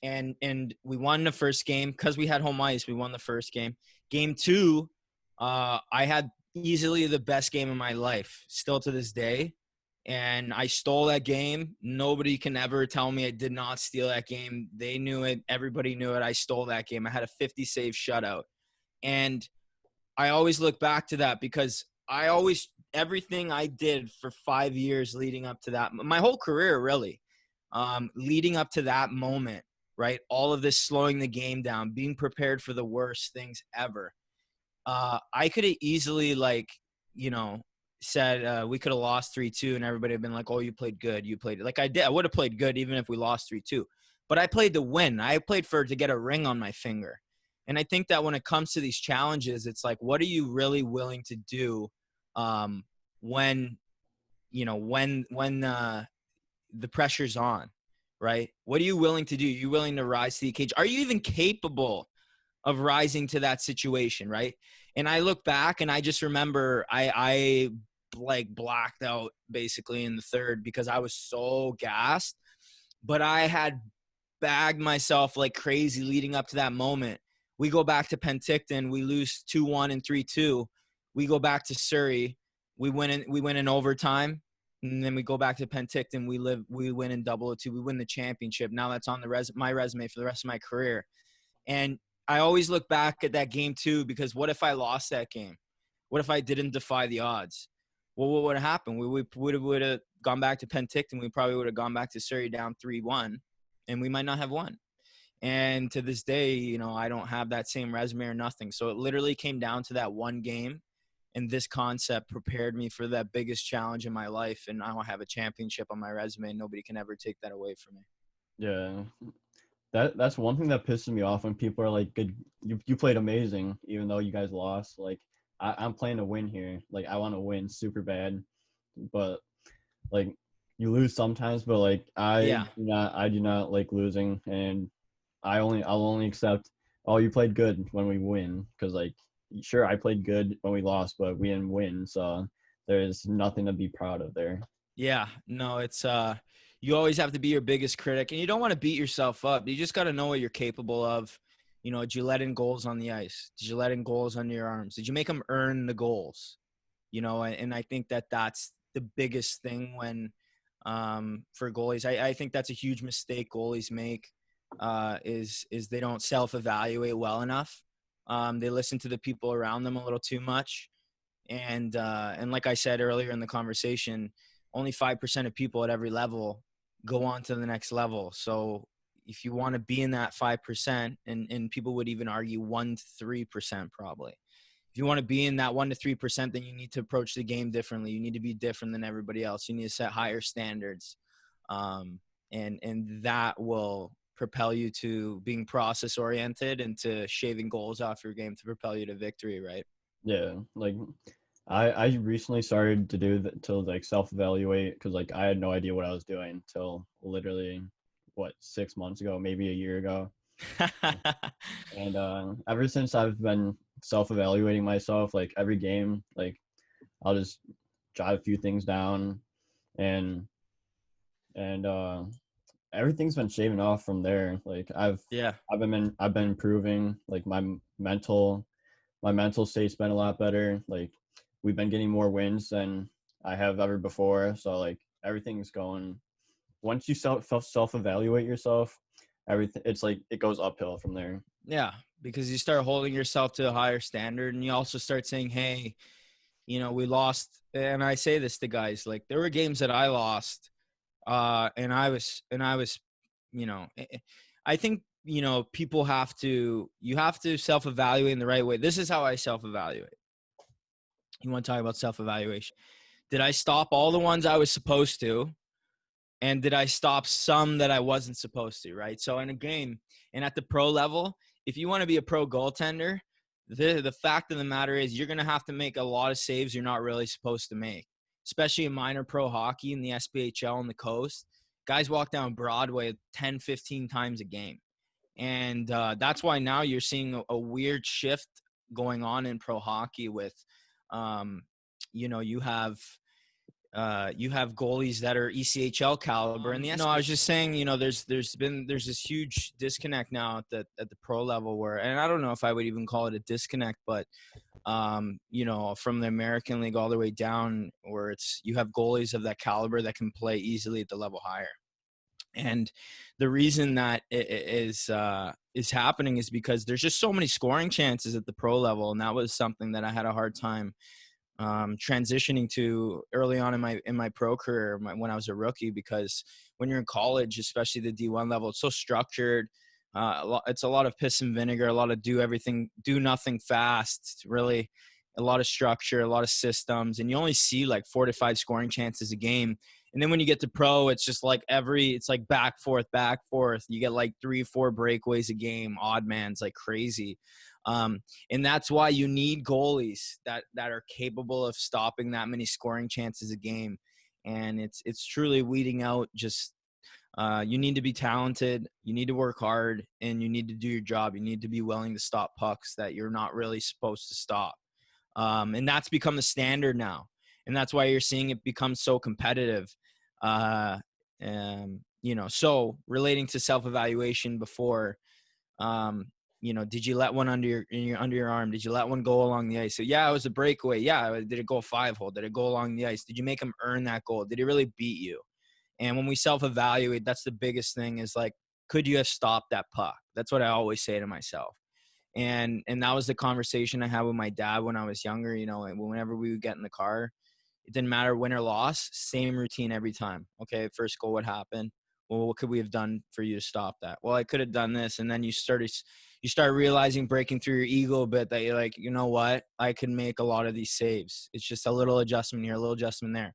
And we won the first game because we had home ice. We won the first game. Game 2, I had easily the best game of my life still to this day. And I stole that game. Nobody can ever tell me I did not steal that game. They knew it. Everybody knew it. I stole that game. I had a 50 save shutout. And I always look back to that because everything I did for 5 years leading up to that, my whole career really, leading up to that moment, right? All of this slowing the game down, being prepared for the worst things ever. I could have easily said we could have lost 3-2 and everybody had been like, oh, you played good. You played like I did. I would have played good even if we lost 3-2. But I played to win. I played to get a ring on my finger. And I think that when it comes to these challenges, it's like, what are you really willing to do when the pressure's on, right? What are you willing to do? Are you willing to rise to the occasion? Are you even capable of rising to that situation, right? And I look back and I just remember I blacked out basically in the third because I was so gassed, but I had bagged myself like crazy leading up to that moment. We go back to Penticton, we lose 2-1 and 3-2. We go back to Surrey, we win in overtime, and then we go back to Penticton, we win in double O2, we win the championship. Now that's on my resume for the rest of my career. And I always look back at that game too, because what if I lost that game? What if I didn't defy the odds? Well, what would have happened? We would have gone back to Penticton. We probably would have gone back to Surrey down 3-1, and we might not have won. And to this day, you know, I don't have that same resume or nothing. So it literally came down to that one game. And this concept prepared me for that biggest challenge in my life. And now I have a championship on my resume, and nobody can ever take that away from me. Yeah. That's one thing that pisses me off when people are like, "Good, you played amazing, even though you guys lost." Like, I'm playing to win here. Like, I want to win super bad, but like, you lose sometimes. But like, I do not like losing, and I'll only accept, oh, you played good when we win, because like, sure, I played good when we lost, but we didn't win, so there's nothing to be proud of there. Yeah, no, it's you always have to be your biggest critic, and you don't want to beat yourself up. You just got to know what you're capable of. You know, did you let in goals on the ice? Did you let in goals under your arms? Did you make them earn the goals? You know, and I think that that's the biggest thing when for goalies. I think that's a huge mistake goalies make is they don't self-evaluate well enough. They listen to the people around them a little too much. And like I said earlier in the conversation, only 5% of people at every level go on to the next level. So if you want to be in that 5%, and people would even argue 1 to 3% probably. If you want to be in that 1 to 3%, then you need to approach the game differently. You need to be different than everybody else. You need to set higher standards. And that will propel you to being process oriented and to shaving goals off your game to propel you to victory, right? Yeah, like I recently started to do that to like self-evaluate, because like I had no idea what I was doing till literally 6 months ago, maybe a year ago. And ever since I've been self-evaluating myself, like every game, like I'll just jot a few things down, and and everything's been shaving off from there. Like Yeah. I've been improving. Like mental my mental state's been a lot better. Like we've been getting more wins than I have ever before. So like everything's going. Once you self evaluate yourself, everything, it's like it goes uphill from there. Yeah, because you start holding yourself to a higher standard, and you also start saying, hey, you know, we lost. And I say this to guys, like there were games that I lost, and I was, you know, I think, you know, you have to self-evaluate in the right way. This is how I self-evaluate. You want to talk about self-evaluation? Did I stop all the ones I was supposed to? And did I stop some that I wasn't supposed to, right? So in a game and at the pro level, if you want to be a pro goaltender, the fact of the matter is you're going to have to make a lot of saves you're not really supposed to make, especially in minor pro hockey in the SPHL on the coast. Guys walk down Broadway 10, 15 times a game. And that's why now you're seeing a weird shift going on in pro hockey with, you know, you have goalies that are ECHL caliber, and no, I was just saying, you know, there's this huge disconnect now at the pro level where, and I don't know if I would even call it a disconnect, but you know, from the American League all the way down, where you have goalies of that caliber that can play easily at the level higher. And the reason that is happening is because there's just so many scoring chances at the pro level, and that was something that I had a hard time transitioning to early on in my pro career when I was a rookie, because when you're in college, especially the D1 level, it's so structured. It's a lot of piss and vinegar, a lot of do nothing fast, really a lot of structure, a lot of systems, and you only see like 4 to 5 scoring chances a game. And then when you get to pro, it's just like it's like back forth. You get like 3-4 breakaways a game, odd man's like crazy. And that's why you need goalies that are capable of stopping that many scoring chances a game. And it's truly weeding out just you need to be talented, you need to work hard, and you need to do your job. You need to be willing to stop pucks that you're not really supposed to stop. And that's become the standard now. And that's why you're seeing it become so competitive. You know, so relating to self-evaluation before, you know, did you let one under your arm? Did you let one go along the ice? So yeah, it was a breakaway. Yeah, did it go 5-hole? Did it go along the ice? Did you make them earn that goal? Did he really beat you? And when we self-evaluate, that's the biggest thing is like, could you have stopped that puck? That's what I always say to myself. And that was the conversation I had with my dad when I was younger. You know, and whenever we would get in the car, it didn't matter win or loss, same routine every time. Okay, first goal, what happened? Well, what could we have done for you to stop that? Well, I could have done this. And then you start realizing, breaking through your ego a bit, that you're like, you know what? I can make a lot of these saves. It's just a little adjustment here, a little adjustment there.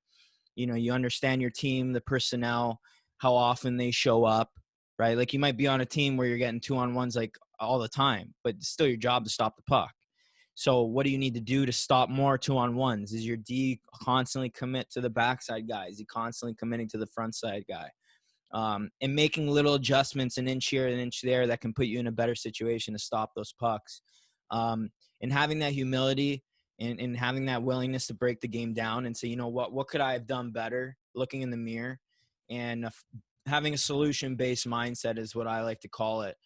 You know, you understand your team, the personnel, how often they show up, right? Like you might be on a team where you're getting 2-on-1s like all the time, but it's still your job to stop the puck. So what do you need to do to stop more 2-on-1s? Is your D constantly commit to the backside guy? Is he constantly committing to the front side guy? And making little adjustments an inch here, an inch there that can put you in a better situation to stop those pucks. And having that humility and having that willingness to break the game down and say, you know what could I have done better? Looking in the mirror and having a solution-based mindset is what I like to call it.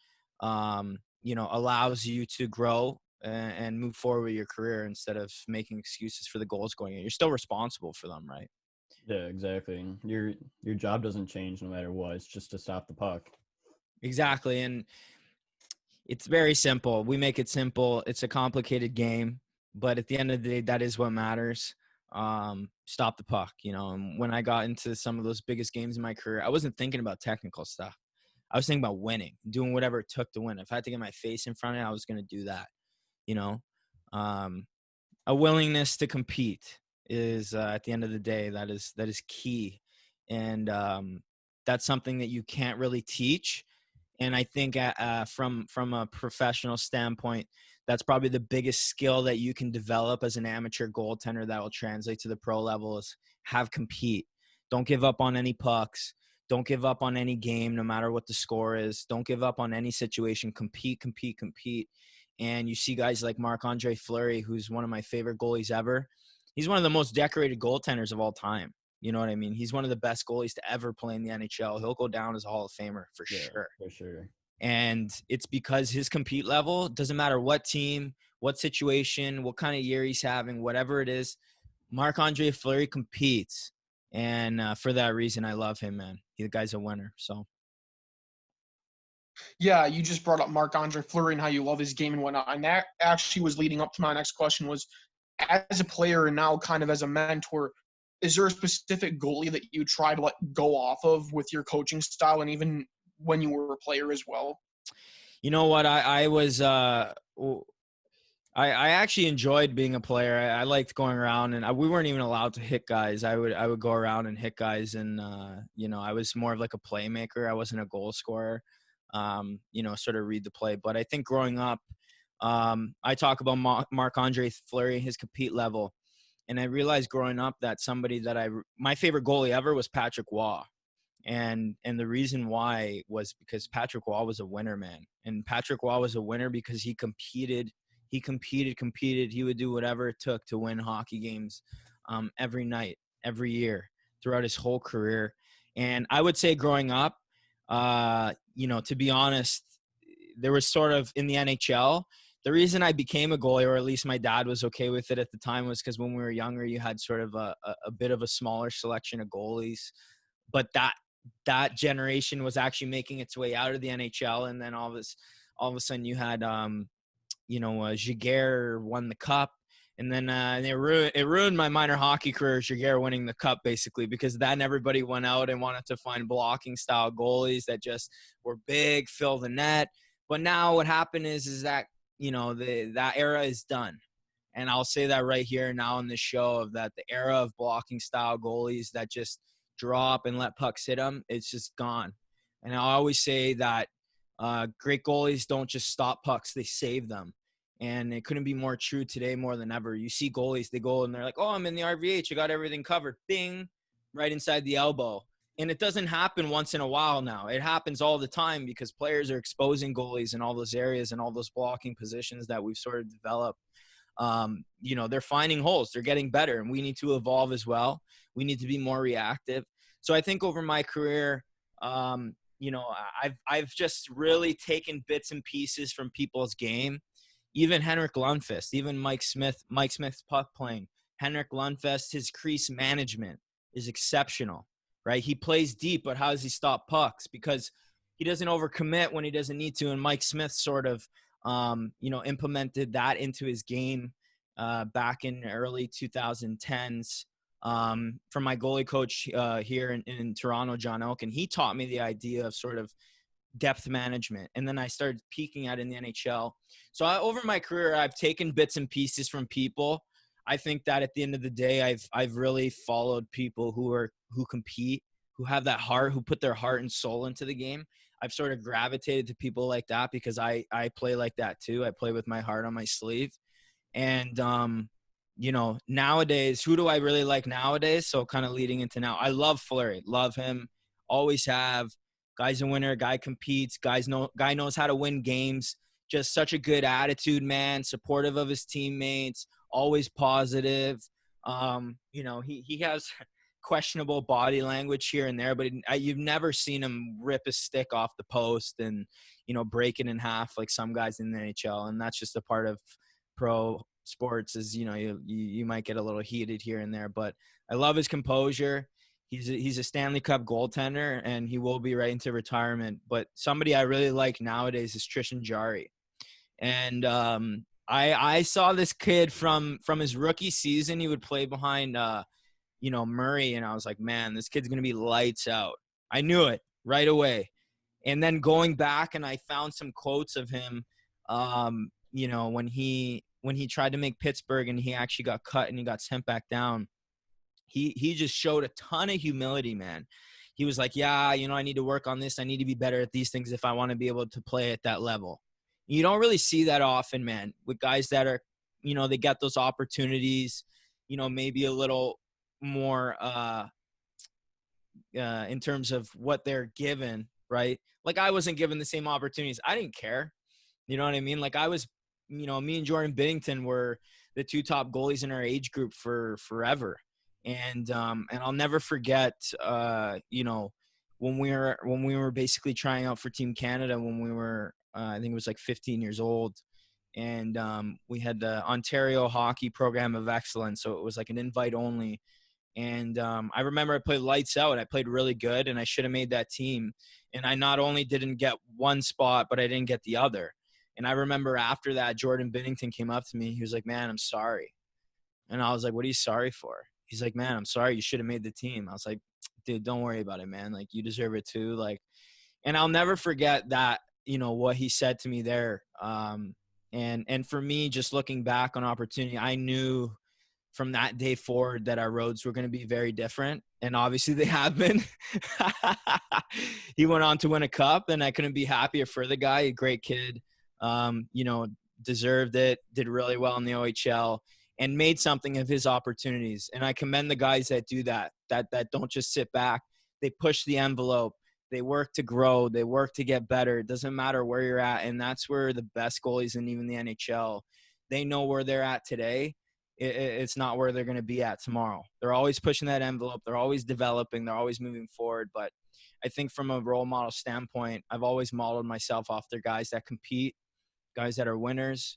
You know, allows you to grow and move forward with your career instead of making excuses for the goals going in. You're still responsible for them, right? Yeah, exactly. Your job doesn't change no matter what. It's just to stop the puck. Exactly. And it's very simple. We make it simple. It's a complicated game, but at the end of the day, that is what matters. Stop the puck, you know. And when I got into some of those biggest games in my career, I wasn't thinking about technical stuff. I was thinking about winning, doing whatever it took to win. If I had to get my face in front of it, I was going to do that, you know. A willingness to compete is at the end of the day, that is key. And that's something that you can't really teach. And I think from a professional standpoint, that's probably the biggest skill that you can develop as an amateur goaltender that will translate to the pro level is compete. Don't give up on any pucks. Don't give up on any game, no matter what the score is. Don't give up on any situation. Compete. And you see guys like Marc-Andre Fleury, who's one of my favorite goalies ever. He's one of the most decorated goaltenders of all time. You know what I mean? He's one of the best goalies to ever play in the NHL. He'll go down as a Hall of Famer for sure. For sure. And it's because his compete level, doesn't matter what team, what situation, what kind of year he's having, whatever it is, Marc-Andre Fleury competes. And for that reason, I love him, man. The guy's a winner. So. Yeah, you just brought up Marc-Andre Fleury and how you love his game and whatnot. And that actually was leading up to my next question was, as a player and now kind of as a mentor, is there a specific goalie that you try to let go off of with your coaching style and even when you were a player as well? You know what? I was I actually enjoyed being a player. I liked going around, and we weren't even allowed to hit guys. I would go around and hit guys, and you know, I was more of like a playmaker. I wasn't a goal scorer. You know, sort of read the play. But I think growing up, I talk about Marc-Andre Fleury, his compete level, and I realized growing up that somebody that my favorite goalie ever was Patrick Waugh. And the reason why was because Patrick Waugh was a winner, man. And Patrick Waugh was a winner because he competed. He competed. He would do whatever it took to win hockey games every night, every year, throughout his whole career. And I would say growing up, you know, to be honest, there was sort of in the NHL, the reason I became a goalie, or at least my dad was okay with it at the time, was because when we were younger, you had sort of a bit of a smaller selection of goalies. But that generation was actually making its way out of the NHL. And then all of a sudden you had, you know, Giguere won the cup. And then it ruined my minor hockey career, Giguere winning the cup, basically, because then everybody went out and wanted to find blocking style goalies that just were big, fill the net. But now what happened is that, you know, that era is done. And I'll say that right here now in this show, of that the era of blocking style goalies that just drop and let pucks hit them, it's just gone. And I always say that great goalies don't just stop pucks, they save them. And it couldn't be more true today more than ever. You see goalies, they go and they're like, oh, I'm in the RVH, I got everything covered. Bing, right inside the elbow. And it doesn't happen once in a while now. It happens all the time because players are exposing goalies in all those areas and all those blocking positions that we've sort of developed. You know, they're finding holes. They're getting better, and we need to evolve as well. We need to be more reactive. So I think over my career, you know, I've just really taken bits and pieces from people's game. Even Henrik Lundqvist, even Mike Smith's puck playing. Henrik Lundqvist, his crease management is exceptional, right? He plays deep, but how does he stop pucks? Because he doesn't overcommit when he doesn't need to. And Mike Smith sort of implemented that into his game back in early 2010s from my goalie coach here in Toronto, John Elkin. He taught me the idea of sort of depth management, and then I started peeking at it in the NHL. So over my career, I've taken bits and pieces from people. I think that at the end of the day, I've really followed people who compete, who have that heart, who put their heart and soul into the game. I've sort of gravitated to people like that because I play like that too. I play with my heart on my sleeve. And nowadays, who do I really like nowadays? So kind of leading into now, I love Fleury, love him, always have. Guy's a winner, guy competes, guy knows how to win games. Just such a good attitude, man, supportive of his teammates, always positive. He has questionable body language here and there, but you've never seen him rip a stick off the post and, break it in half like some guys in the NHL. And that's just a part of pro sports is, you might get a little heated here and there, but I love his composure. He's a Stanley Cup goaltender, and he will be right into retirement. But somebody I really like nowadays is Tristan Jarry. And I saw this kid from his rookie season. He would play behind, Murray, and I was like, man, this kid's going to be lights out. I knew it right away. And then going back, and I found some quotes of him, when he tried to make Pittsburgh and he actually got cut and he got sent back down. He just showed a ton of humility, man. He was like, yeah, I need to work on this. I need to be better at these things if I want to be able to play at that level. You don't really see that often, man, with guys that are, they get those opportunities, maybe a little more in terms of what they're given, right? Like I wasn't given the same opportunities. I didn't care. You know what I mean? Like I was, me and Jordan Binnington were the two top goalies in our age group for forever. And I'll never forget, when we were basically trying out for Team Canada when we were, I think it was like 15 years old. And we had the Ontario Hockey Program of Excellence. So it was like an invite only. And I remember I played lights out. I played really good, and I should have made that team. And I not only didn't get one spot, but I didn't get the other. And I remember after that, Jordan Binnington came up to me. He was like, man, I'm sorry. And I was like, what are you sorry for? He's like, man, I'm sorry. You should have made the team. I was like, dude, don't worry about it, man. Like, you deserve it too. Like, and I'll never forget that, what he said to me there. And for me, just looking back on opportunity, I knew from that day forward that our roads were going to be very different. And obviously they have been. He went on to win a cup, and I couldn't be happier for the guy. A great kid, deserved it, did really well in the OHL, and made something of his opportunities. And I commend the guys that do that don't just sit back. They push the envelope. They work to grow. They work to get better. It doesn't matter where you're at. And that's where the best goalies in even the NHL, they know where they're at today. It's not where they're going to be at tomorrow. They're always pushing that envelope. They're always developing. They're always moving forward. But I think from a role model standpoint, I've always modeled myself off their guys that compete, guys that are winners,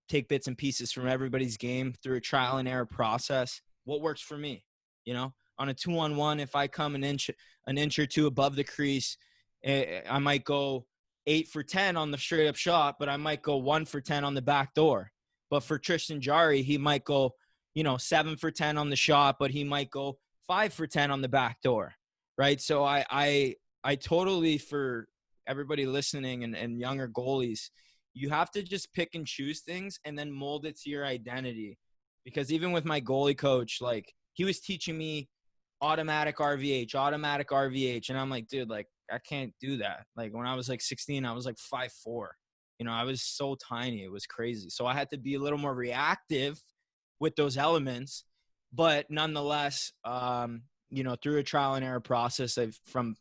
take bits and pieces from everybody's game through a trial and error process. What works for me, on a 2-on-1, if I come an inch or two above the crease, I might go 8 for 10 on the straight up shot, but I might go 1 for 10 on the back door. But for Tristan Jarry, he might go, 7 for 10 on the shot, but he might go 5 for 10 on the back door. Right. So I totally, for everybody listening and younger goalies, you have to just pick and choose things and then mold it to your identity. Because even with my goalie coach, like, he was teaching me automatic RVH. And I'm like, dude, like, I can't do that. Like, when I was like 16, I was like 5'4". I was so tiny. It was crazy. So I had to be a little more reactive with those elements. But nonetheless, through a trial and error process, from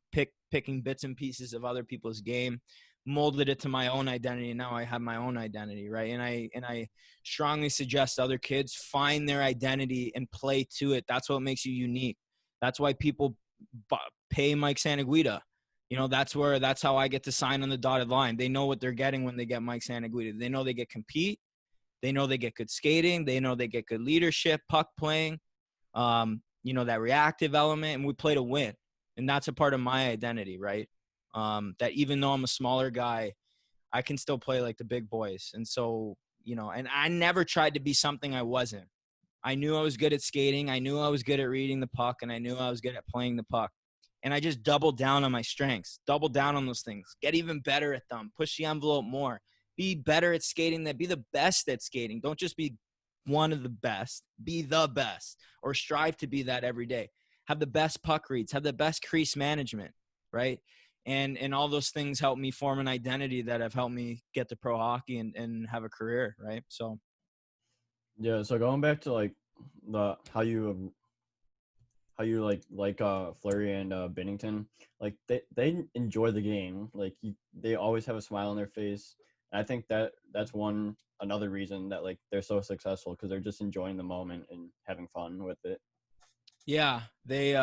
picking bits and pieces of other people's game, molded it to my own identity. And now I have my own identity, right? And I strongly suggest other kids find their identity and play to it. That's what makes you unique. That's why people pay Mike Santaguida. That's how I get to sign on the dotted line. They know what they're getting when they get Mike Santaguida. They know they get compete. They know they get good skating. They know they get good leadership, puck playing, that reactive element, and we play to win. And that's a part of my identity, right? that even though I'm a smaller guy, I can still play like the big boys. And so, and I never tried to be something I wasn't. I knew I was good at skating. I knew I was good at reading the puck, and I knew I was good at playing the puck. And I just doubled down on my strengths, double down on those things, get even better at them, push the envelope more, be better at skating, be the best at skating. Don't just be one of the best, be the best, or strive to be that every day. Have the best puck reads, have the best crease management, right? And all those things help me form an identity that have helped me get to pro hockey and have a career, right? So Yeah, so going back to like the how you like Fleury and Bennington, like they enjoy the game. Like they always have a smile on their face. And I think that's another reason that like they're so successful, because they're just enjoying the moment and having fun with it. yeah, they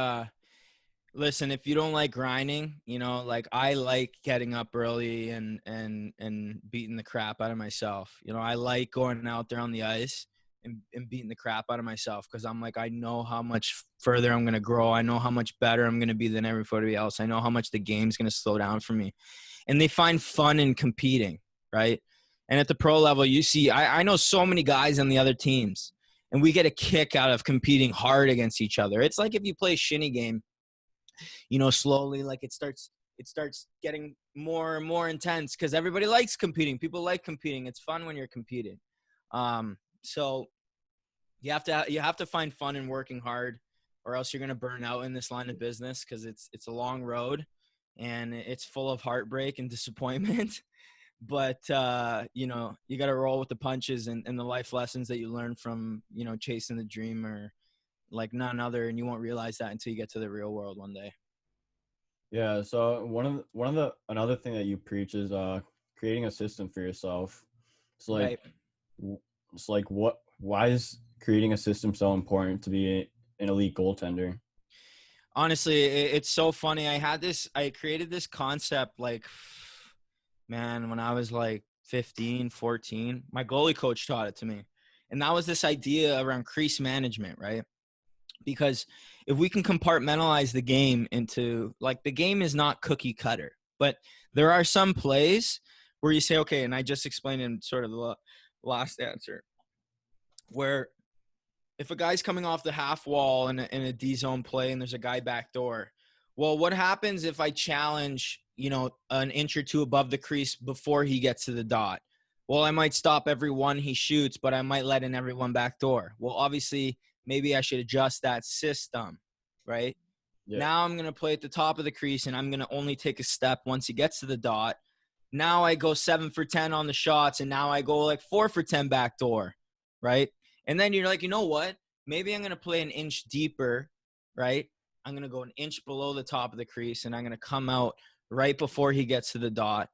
listen, if you don't like grinding, like I like getting up early and beating the crap out of myself. I like going out there on the ice and beating the crap out of myself, because I'm like, I know how much further I'm going to grow. I know how much better I'm going to be than everybody else. I know how much the game's going to slow down for me. And they find fun in competing, right? And at the pro level, you see, I know so many guys on the other teams, and we get a kick out of competing hard against each other. It's like if you play a shinny game, slowly, like it starts getting more and more intense, because everybody likes competing. People like competing. It's fun when you're competing. So you have to find fun in working hard, or else you're going to burn out in this line of business, because it's a long road and it's full of heartbreak and disappointment. But you got to roll with the punches, and the life lessons that you learn from chasing the dream are like none other, and you won't realize that until you get to the real world one day. Yeah, so another thing that you preach is creating a system for yourself. So like, Right. it's like why is creating a system so important to be an elite goaltender? Honestly, it's so funny. I created this concept like, man, when I was like 15, 14, my goalie coach taught it to me. And that was this idea around crease management, right? Because if we can compartmentalize the game into, like, the game is not cookie cutter, but there are some plays where you say, okay, and I just explained in sort of the last answer, where if a guy's coming off the half wall in a D zone play and there's a guy back door, well, what happens if I challenge, an inch or two above the crease before he gets to the dot? Well, I might stop every one he shoots, but I might let in everyone back door. Well, obviously, maybe I should adjust that system, right? Yeah. Now I'm going to play at the top of the crease, and I'm going to only take a step once he gets to the dot. Now I go 7 for 10 on the shots, and now I go like 4 for 10 back door, right? And then you're like, you know what? Maybe I'm going to play an inch deeper, right? I'm going to go an inch below the top of the crease, and I'm going to come out right before he gets to the dot.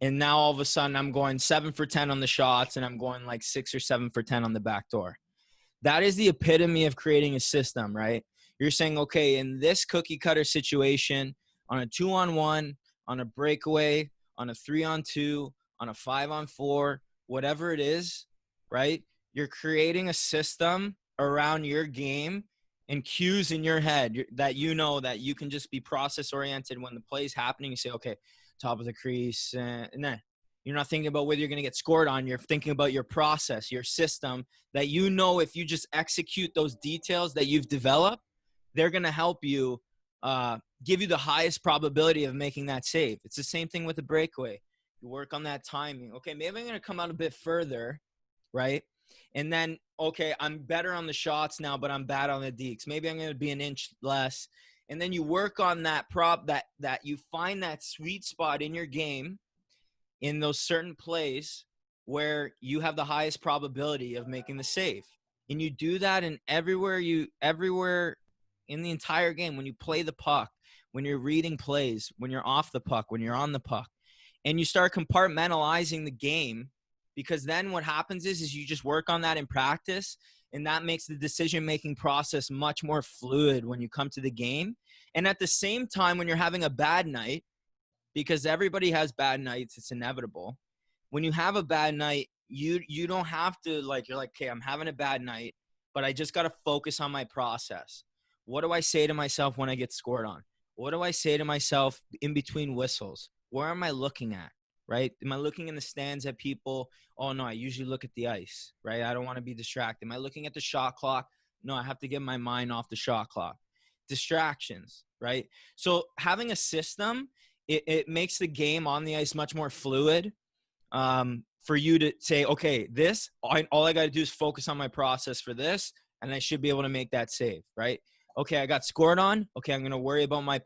And now all of a sudden I'm going 7 for 10 on the shots, and I'm going like 6 or 7 for 10 on the back door. That is the epitome of creating a system, right? You're saying, okay, in this cookie cutter situation, on a 2-on-1, on a breakaway, on a 3-on-2, on a 5-on-4, whatever it is, right? You're creating a system around your game and cues in your head that that you can just be process oriented. When the play is happening, you say, okay, top of the crease, and then you're not thinking about whether you're going to get scored on. You're thinking about your process, your system, that if you just execute those details that you've developed, they're going to help you give you the highest probability of making that save. It's the same thing with the breakaway. You work on that timing. Okay, maybe I'm going to come out a bit further, right? And then, okay, I'm better on the shots now, but I'm bad on the dekes. Maybe I'm going to be an inch less. And then you work on that that you find that sweet spot in your game in those certain plays where you have the highest probability of making the save. And you do that in everywhere in the entire game, when you play the puck, when you're reading plays, when you're off the puck, when you're on the puck, and you start compartmentalizing the game, because then what happens is you just work on that in practice, and that makes the decision-making process much more fluid when you come to the game. And at the same time, when you're having a bad night, because everybody has bad nights, it's inevitable. When you have a bad night, you don't have to, like, you're like, okay, I'm having a bad night, but I just got to focus on my process. What do I say to myself when I get scored on? What do I say to myself in between whistles? Where am I looking at, right? Am I looking in the stands at people? Oh, no, I usually look at the ice, right? I don't want to be distracted. Am I looking at the shot clock? No, I have to get my mind off the shot clock. Distractions, right? So having a system, it makes the game on the ice much more fluid. For you to say, okay, all I got to do is focus on my process for this, and I should be able to make that save, right? Okay, I got scored on. Okay, I'm going to worry about my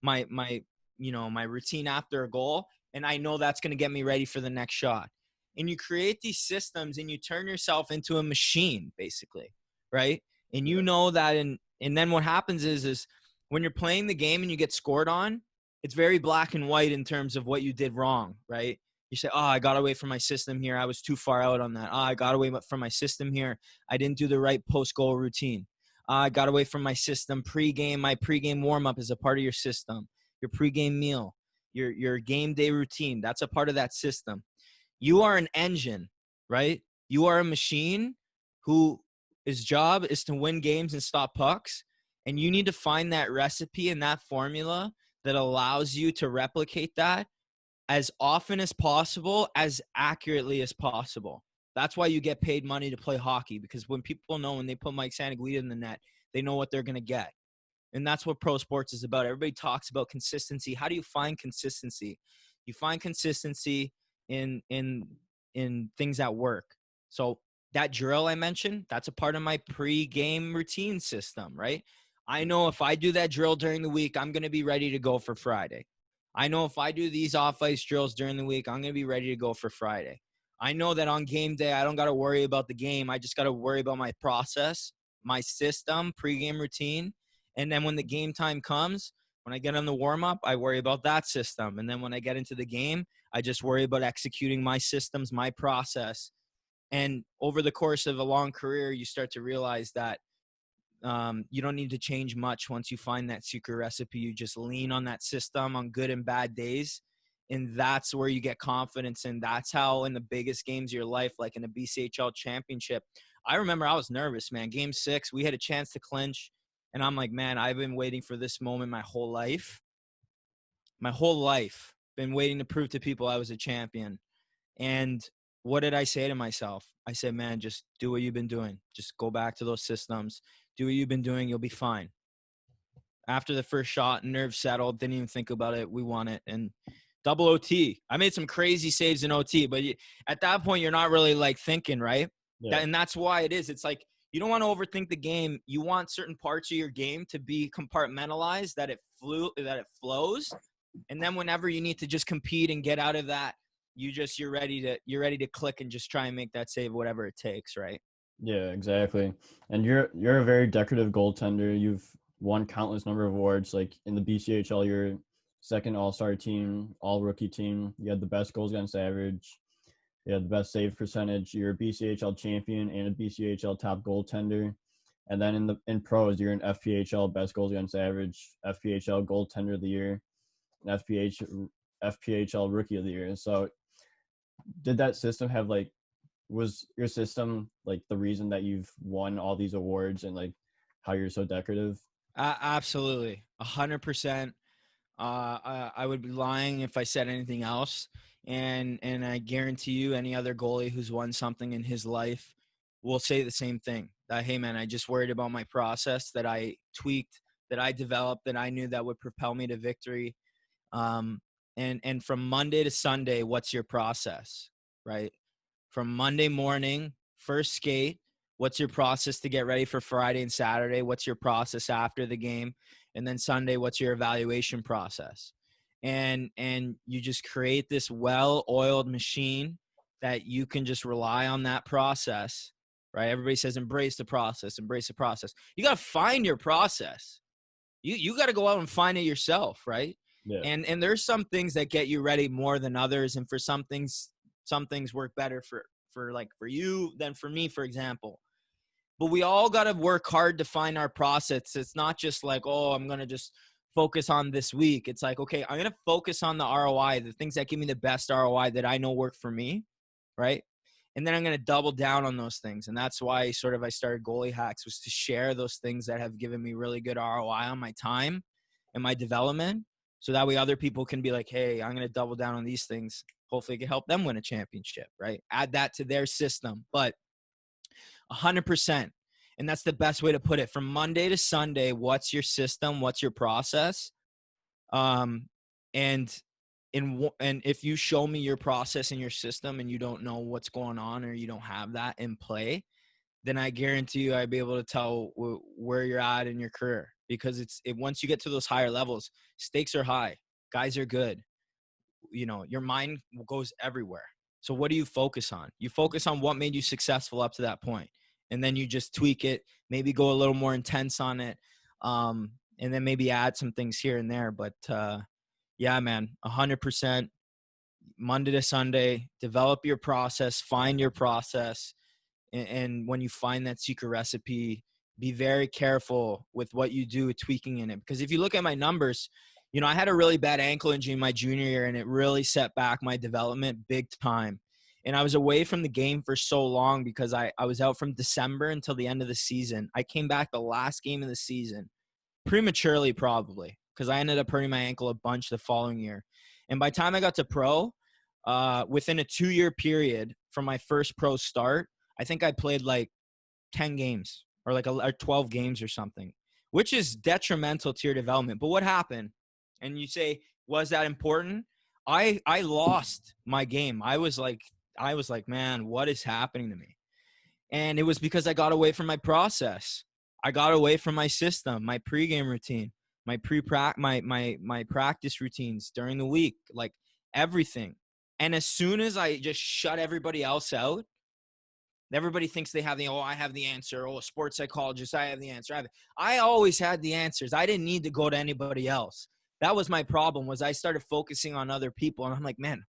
my routine after a goal, and I know that's going to get me ready for the next shot. And you create these systems, and you turn yourself into a machine, basically, right? And you know that, and then what happens is when you're playing the game and you get scored on, it's very black and white in terms of what you did wrong, right? You say, oh, I got away from my system here. I was too far out on that. Oh, I got away from my system here. I didn't do the right post-goal routine. I got away from my system pregame. My pregame warm-up is a part of your system. Your pregame meal, your game day routine, that's a part of that system. You are an engine, right? You are a machine whose job is to win games and stop pucks. And you need to find that recipe and that formula that allows you to replicate that as often as possible, as accurately as possible. That's why you get paid money to play hockey, because when people know when they put Mike Santaguida in the net, they know what they're going to get. And that's what pro sports is about. Everybody talks about consistency. How do you find consistency? You find consistency in things that work. So that drill I mentioned, that's a part of my pre-game routine system, right? I know if I do that drill during the week, I'm going to be ready to go for Friday. I know if I do these off-ice drills during the week, I'm going to be ready to go for Friday. I know that on game day, I don't got to worry about the game. I just got to worry about my process, my system, pre-game routine. And then when the game time comes, when I get on the warm-up, I worry about that system. And then when I get into the game, I just worry about executing my systems, my process. And over the course of a long career, you start to realize that you don't need to change much once you find that secret recipe. You just lean on that system on good and bad days. And that's where you get confidence. And that's how in the biggest games of your life, like in the BCHL championship, I remember I was nervous, man. Game 6, we had a chance to clinch. And I'm like, man, I've been waiting for this moment my whole life. My whole life. Been waiting to prove to people I was a champion. And what did I say to myself? I said, man, just do what you've been doing. Just go back to those systems. Do what you've been doing. You'll be fine. After the first shot, nerves settled. Didn't even think about it. We won it. And double OT. I made some crazy saves in OT. But at that point, you're not really like thinking, right? Yeah. And that's why it is. It's like you don't want to overthink the game. You want certain parts of your game to be compartmentalized, that it flows. And then whenever you need to just compete and get out of that, you're ready to click and just try and make that save, whatever it takes, right? Yeah, exactly. And you're a very decorative goaltender. You've won countless number of awards. Like in the BCHL, you're second all-star team, all-rookie team. You had the best goals against average. You had the best save percentage. You're a BCHL champion and a BCHL top goaltender. And then in pros, you're an FPHL best goals against average, FPHL goaltender of the year, and FPHL rookie of the year. So did that system have was your system like the reason that you've won all these awards and like how you're so decorative? Absolutely. 100%. I would be lying if I said anything else. And I guarantee you any other goalie who's won something in his life will say the same thing. That, hey, man, I just worried about my process, that I tweaked, that I developed, that I knew that would propel me to victory. And from Monday to Sunday, what's your process, right? From Monday morning, first skate, what's your process to get ready for Friday and Saturday? What's your process after the game? And then Sunday, what's your evaluation process? And you just create this well-oiled machine that you can just rely on that process, right? Everybody says embrace the process, embrace the process. You got to find your process. You got to go out and find it yourself, right? Yeah. And there's some things that get you ready more than others, and for some things work better for you than for me, for example. But we all got to work hard to find our process. It's not just like, oh, I'm going to just focus on this week. It's like, okay, I'm going to focus on the ROI, the things that give me the best ROI that I know work for me, right? And then I'm going to double down on those things. And that's why I started Goalie Hacks, was to share those things that have given me really good ROI on my time. and my development. So that way other people can be like, hey, I'm going to double down on these things. Hopefully it can help them win a championship, right? Add that to their system. But 100%. And that's the best way to put it. From Monday to Sunday, what's your system? What's your process? And if you show me your process and your system and you don't know what's going on or you don't have that in play, then I guarantee you I'd be able to tell where you're at in your career, because once you get to those higher levels, stakes are high, guys are good. You know, your mind goes everywhere. So what do you focus on? You focus on what made you successful up to that point, and then you just tweak it, maybe go a little more intense on it, and then maybe add some things here and there. But yeah, man, 100% Monday to Sunday, develop your process, find your process. And when you find that secret recipe, be very careful with what you do with tweaking in it. Because if you look at my numbers, you know, I had a really bad ankle injury in my junior year, and it really set back my development big time. And I was away from the game for so long because I was out from December until the end of the season. I came back the last game of the season, prematurely probably, because I ended up hurting my ankle a bunch the following year. And by the time I got to pro, within a 2-year period from my first pro start, I think I played like 10 games or 12 games or something, which is detrimental to your development. But what happened? And you say, was that important? I lost my game. I was like, man, what is happening to me? And it was because I got away from my process. I got away from my system, my pregame routine, my my practice routines during the week, like everything. And as soon as I just shut everybody else out, everybody thinks they have I have the answer. Oh, a sports psychologist, I have the answer. I always had the answers. I didn't need to go to anybody else. That was my problem, was I started focusing on other people. And I'm like, man,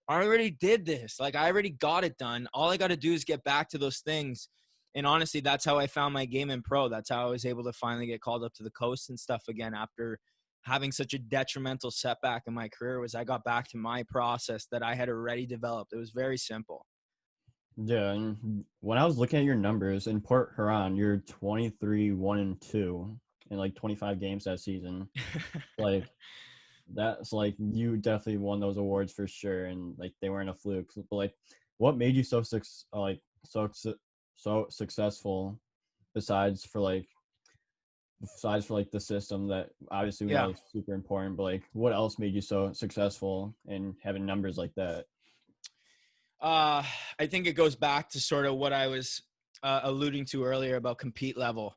I already did this. Like, I already got it done. All I got to do is get back to those things. And honestly, that's how I found my game in pro. That's how I was able to finally get called up to the coast and stuff again after having such a detrimental setback in my career. Was I got back to my process that I had already developed. It was very simple. Yeah, and when I was looking at your numbers in Port Huron, you're 23-1-2 in like 25 games that season. Like, that's like, you definitely won those awards for sure, and like they weren't a fluke. But like, what made you so successful besides for the system that obviously we know is super important, but like, what else made you so successful in having numbers like that? I think it goes back to sort of what I was alluding to earlier about compete level.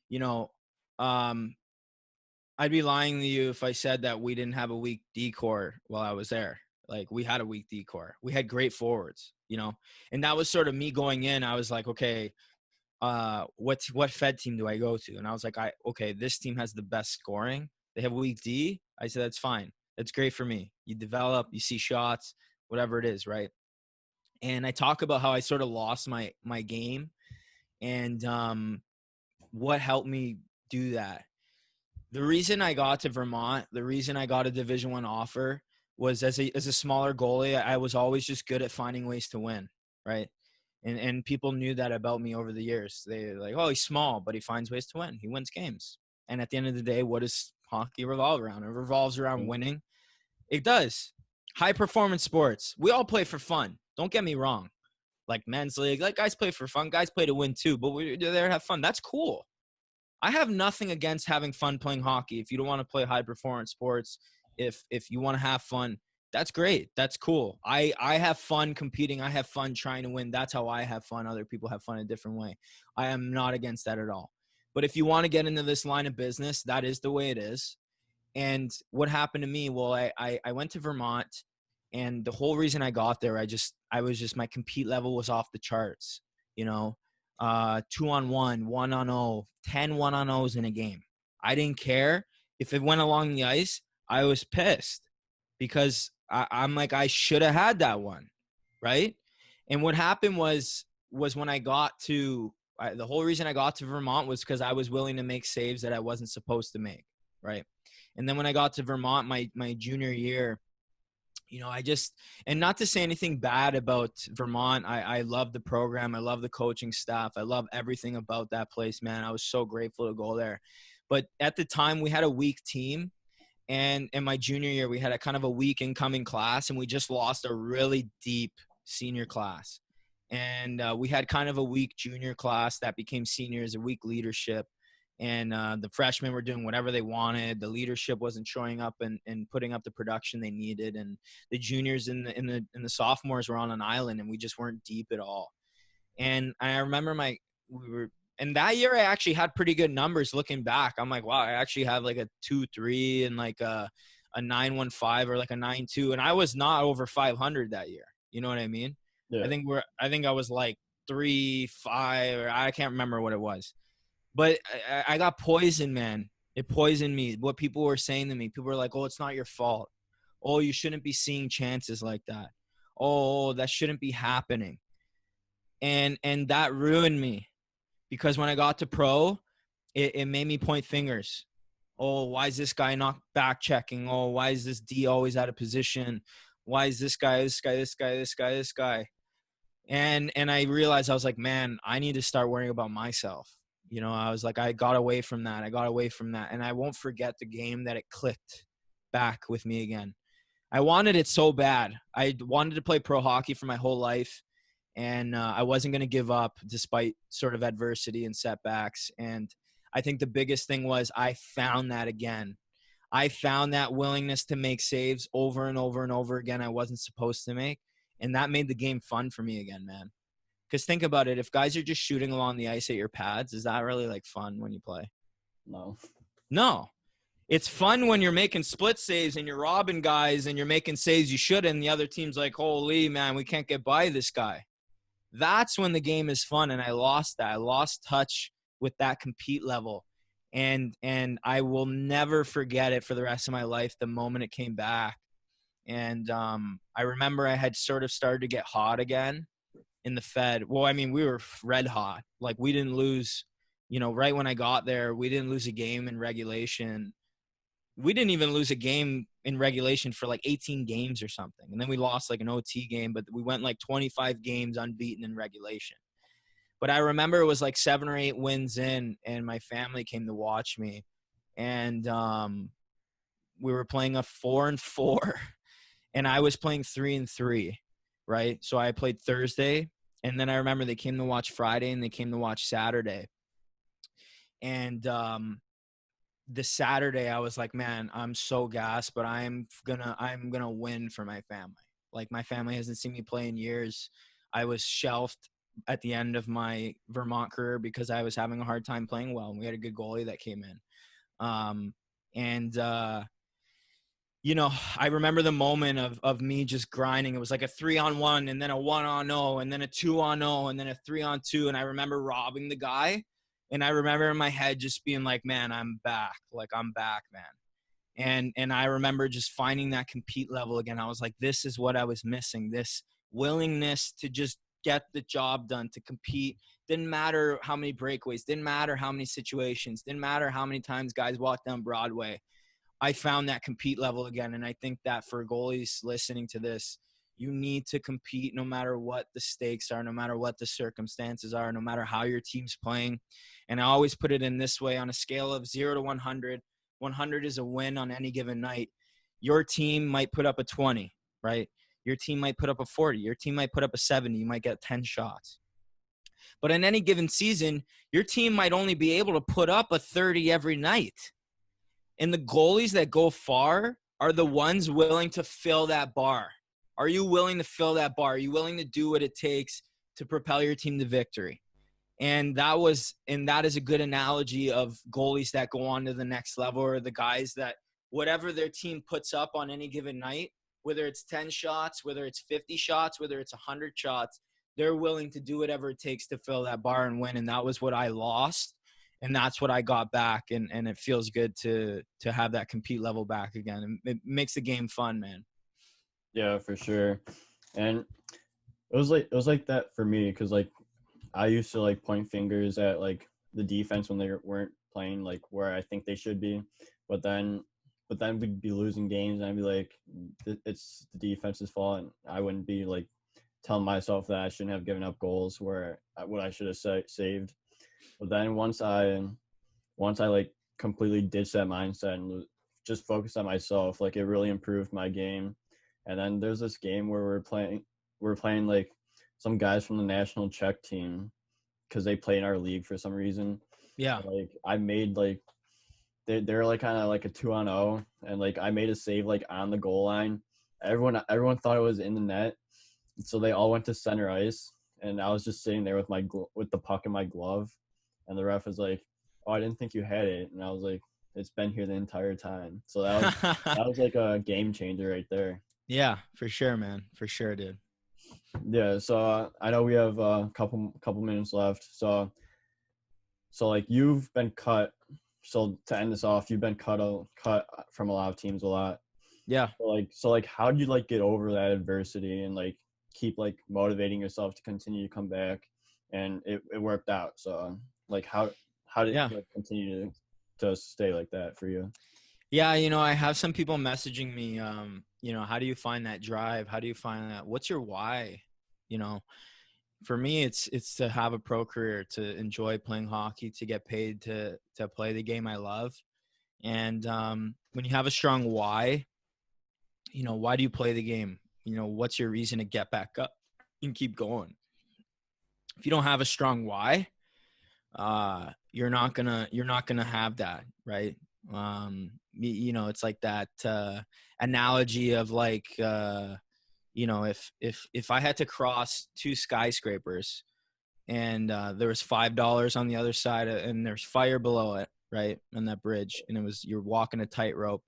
You know, I'd be lying to you if I said that we didn't have a weak D-core while I was there. Like, we had a weak D-core. We had great forwards, you know, and that was sort of me going in. I was like, okay, what Fed team do I go to? And I was like, okay, this team has the best scoring. They have a weak D. I said, that's fine. That's great for me. You develop, you see shots, whatever it is, right? And I talk about how I sort of lost my game, and what helped me do that. The reason I got to Vermont, the reason I got a Division I offer, was as a smaller goalie, I was always just good at finding ways to win, right? And people knew that about me over the years. They're like, oh, he's small, but he finds ways to win. He wins games. And at the end of the day, what does hockey revolve around? It revolves around winning. It does. High performance sports. We all play for fun. Don't get me wrong. Like men's league, like guys play for fun. Guys play to win too, but we're there to have fun. That's cool. I have nothing against having fun playing hockey. If you don't want to play high performance sports, if you want to have fun, that's great. That's cool. I have fun competing. I have fun trying to win. That's how I have fun. Other people have fun a different way. I am not against that at all. But if you want to get into this line of business, that is the way it is. And what happened to me? Well, I went to Vermont, and the whole reason I got there, my compete level was off the charts, you know, 2-on-1, 1-on-0, 10 1-on-0s in a game. I didn't care if it went along the ice. I was pissed because I'm like, I should have had that one. Right. And what happened was when I got to, the whole reason I got to Vermont was because I was willing to make saves that I wasn't supposed to make. Right. And then when I got to Vermont, my junior year, you know, and not to say anything bad about Vermont. I love the program. I love the coaching staff. I love everything about that place, man. I was so grateful to go there. But at the time we had a weak team, And in my junior year, we had a kind of a weak incoming class, and we just lost a really deep senior class. And we had kind of a weak junior class that became seniors, a weak leadership. And the freshmen were doing whatever they wanted. The leadership wasn't showing up and putting up the production they needed. And the juniors and the sophomores were on an island, and we just weren't deep at all. And I remember and that year I actually had pretty good numbers looking back. I'm like, wow, I actually have like a 2.3 and like a 9.15 or like a 9.2. And I was not over 500 that year. You know what I mean? Yeah. I think I was like 3.5, or I can't remember what it was. But I got poisoned, man. It poisoned me. What people were saying to me, people were like, oh, it's not your fault. Oh, you shouldn't be seeing chances like that. Oh, that shouldn't be happening. And that ruined me, because when I got to pro, it made me point fingers. Oh, why is this guy not back checking? Oh, why is this D always out of position? Why is this guy? And I realized, I was like, man, I need to start worrying about myself. You know, I was like, I got away from that. And I won't forget the game that it clicked back with me again. I wanted it so bad. I wanted to play pro hockey for my whole life. And I wasn't going to give up despite sort of adversity and setbacks. And I think the biggest thing was I found that again. I found that willingness to make saves over and over and over again I wasn't supposed to make. And that made the game fun for me again, man. Because think about it. If guys are just shooting along the ice at your pads, is that really like fun when you play? No. It's fun when you're making split saves and you're robbing guys and you're making saves you should, and the other team's like, holy, man, we can't get by this guy. That's when the game is fun. And I lost that. I lost touch with that compete level. And I will never forget it for the rest of my life, the moment it came back. And I remember I had sort of started to get hot again in the Fed. Well, I mean, we were red hot. Like, we didn't lose, you know, right when I got there, we didn't lose a game in regulation. We didn't even lose a game in regulation for like 18 games or something. And then we lost like an OT game, but we went like 25 games unbeaten in regulation. But I remember it was like 7 or 8 wins in, and my family came to watch me. And we were playing a 4-4, and I was playing 3-3, right? So I played Thursday, and then I remember they came to watch Friday, and they came to watch Saturday. And the Saturday I was like, man, I'm so gassed, but I'm gonna win for my family. Like, my family hasn't seen me play in years. I was shelved at the end of my Vermont career because I was having a hard time playing well, and we had a good goalie that came in. You know, I remember the moment of me just grinding. It was like a 3-on-1, and then a 1-on-0, and then a 2-on-0, and then a 3-on-2. And I remember robbing the guy. And I remember in my head just being like, man, I'm back. Like, I'm back, man. And I remember just finding that compete level again. I was like, this is what I was missing. This willingness to just get the job done, to compete. Didn't matter how many breakaways, didn't matter how many situations, didn't matter how many times guys walked down Broadway. I found that compete level again. And I think that for goalies listening to this, you need to compete no matter what the stakes are, no matter what the circumstances are, no matter how your team's playing. And I always put it in this way: on a scale of 0 to 100, 100 is a win on any given night. Your team might put up a 20, right? Your team might put up a 40. Your team might put up a 70. You might get 10 shots. But in any given season, your team might only be able to put up a 30 every night. And the goalies that go far are the ones willing to fill that bar. Are you willing to fill that bar? Are you willing to do what it takes to propel your team to victory? And that is a good analogy of goalies that go on to the next level, or the guys that whatever their team puts up on any given night, whether it's 10 shots, whether it's 50 shots, whether it's 100 shots, they're willing to do whatever it takes to fill that bar and win. And that was what I lost. And that's what I got back. And it feels good to have that compete level back again. It makes the game fun, man. Yeah, for sure. And it was like that for me, because like I used to like point fingers at like the defense when they weren't playing like where I think they should be, but then we'd be losing games, and I'd be like, it's the defense's fault, and I wouldn't be like telling myself that I shouldn't have given up goals where what I should have saved. But then once I like completely ditched that mindset and just focus on myself. Like it really improved my game. And then there's this game where we're playing like some guys from the national Czech team because they play in our league for some reason. Yeah. And, like I made like they're like kind of like a 2-on-0, and like I made a save like on the goal line. Everyone thought it was in the net, so they all went to center ice, and I was just sitting there with with the puck in my glove, and the ref was like, "Oh, I didn't think you had it," and I was like, "It's been here the entire time." So that was like a game changer right there. Yeah, for sure, man. For sure, dude. Yeah. So I know we have a couple minutes left. So like you've been cut. So to end this off, you've been cut from a lot of teams a lot. Yeah. So like how do you like get over that adversity and like keep like motivating yourself to continue to come back? And it worked out. So like how did Yeah. it like, continue to stay like that for you? Yeah, you know, I have some people messaging me, you know, how do you find that drive? How do you find that? What's your why? You know, for me, it's to have a pro career, to enjoy playing hockey, to get paid to play the game I love. And when you have a strong why, you know, why do you play the game? You know, what's your reason to get back up and keep going? If you don't have a strong why, you're not gonna have that, right? You know, it's like that analogy of like you know, if I had to cross two skyscrapers and there was $5 on the other side and there's fire below it, right, on that bridge, and you're walking a tightrope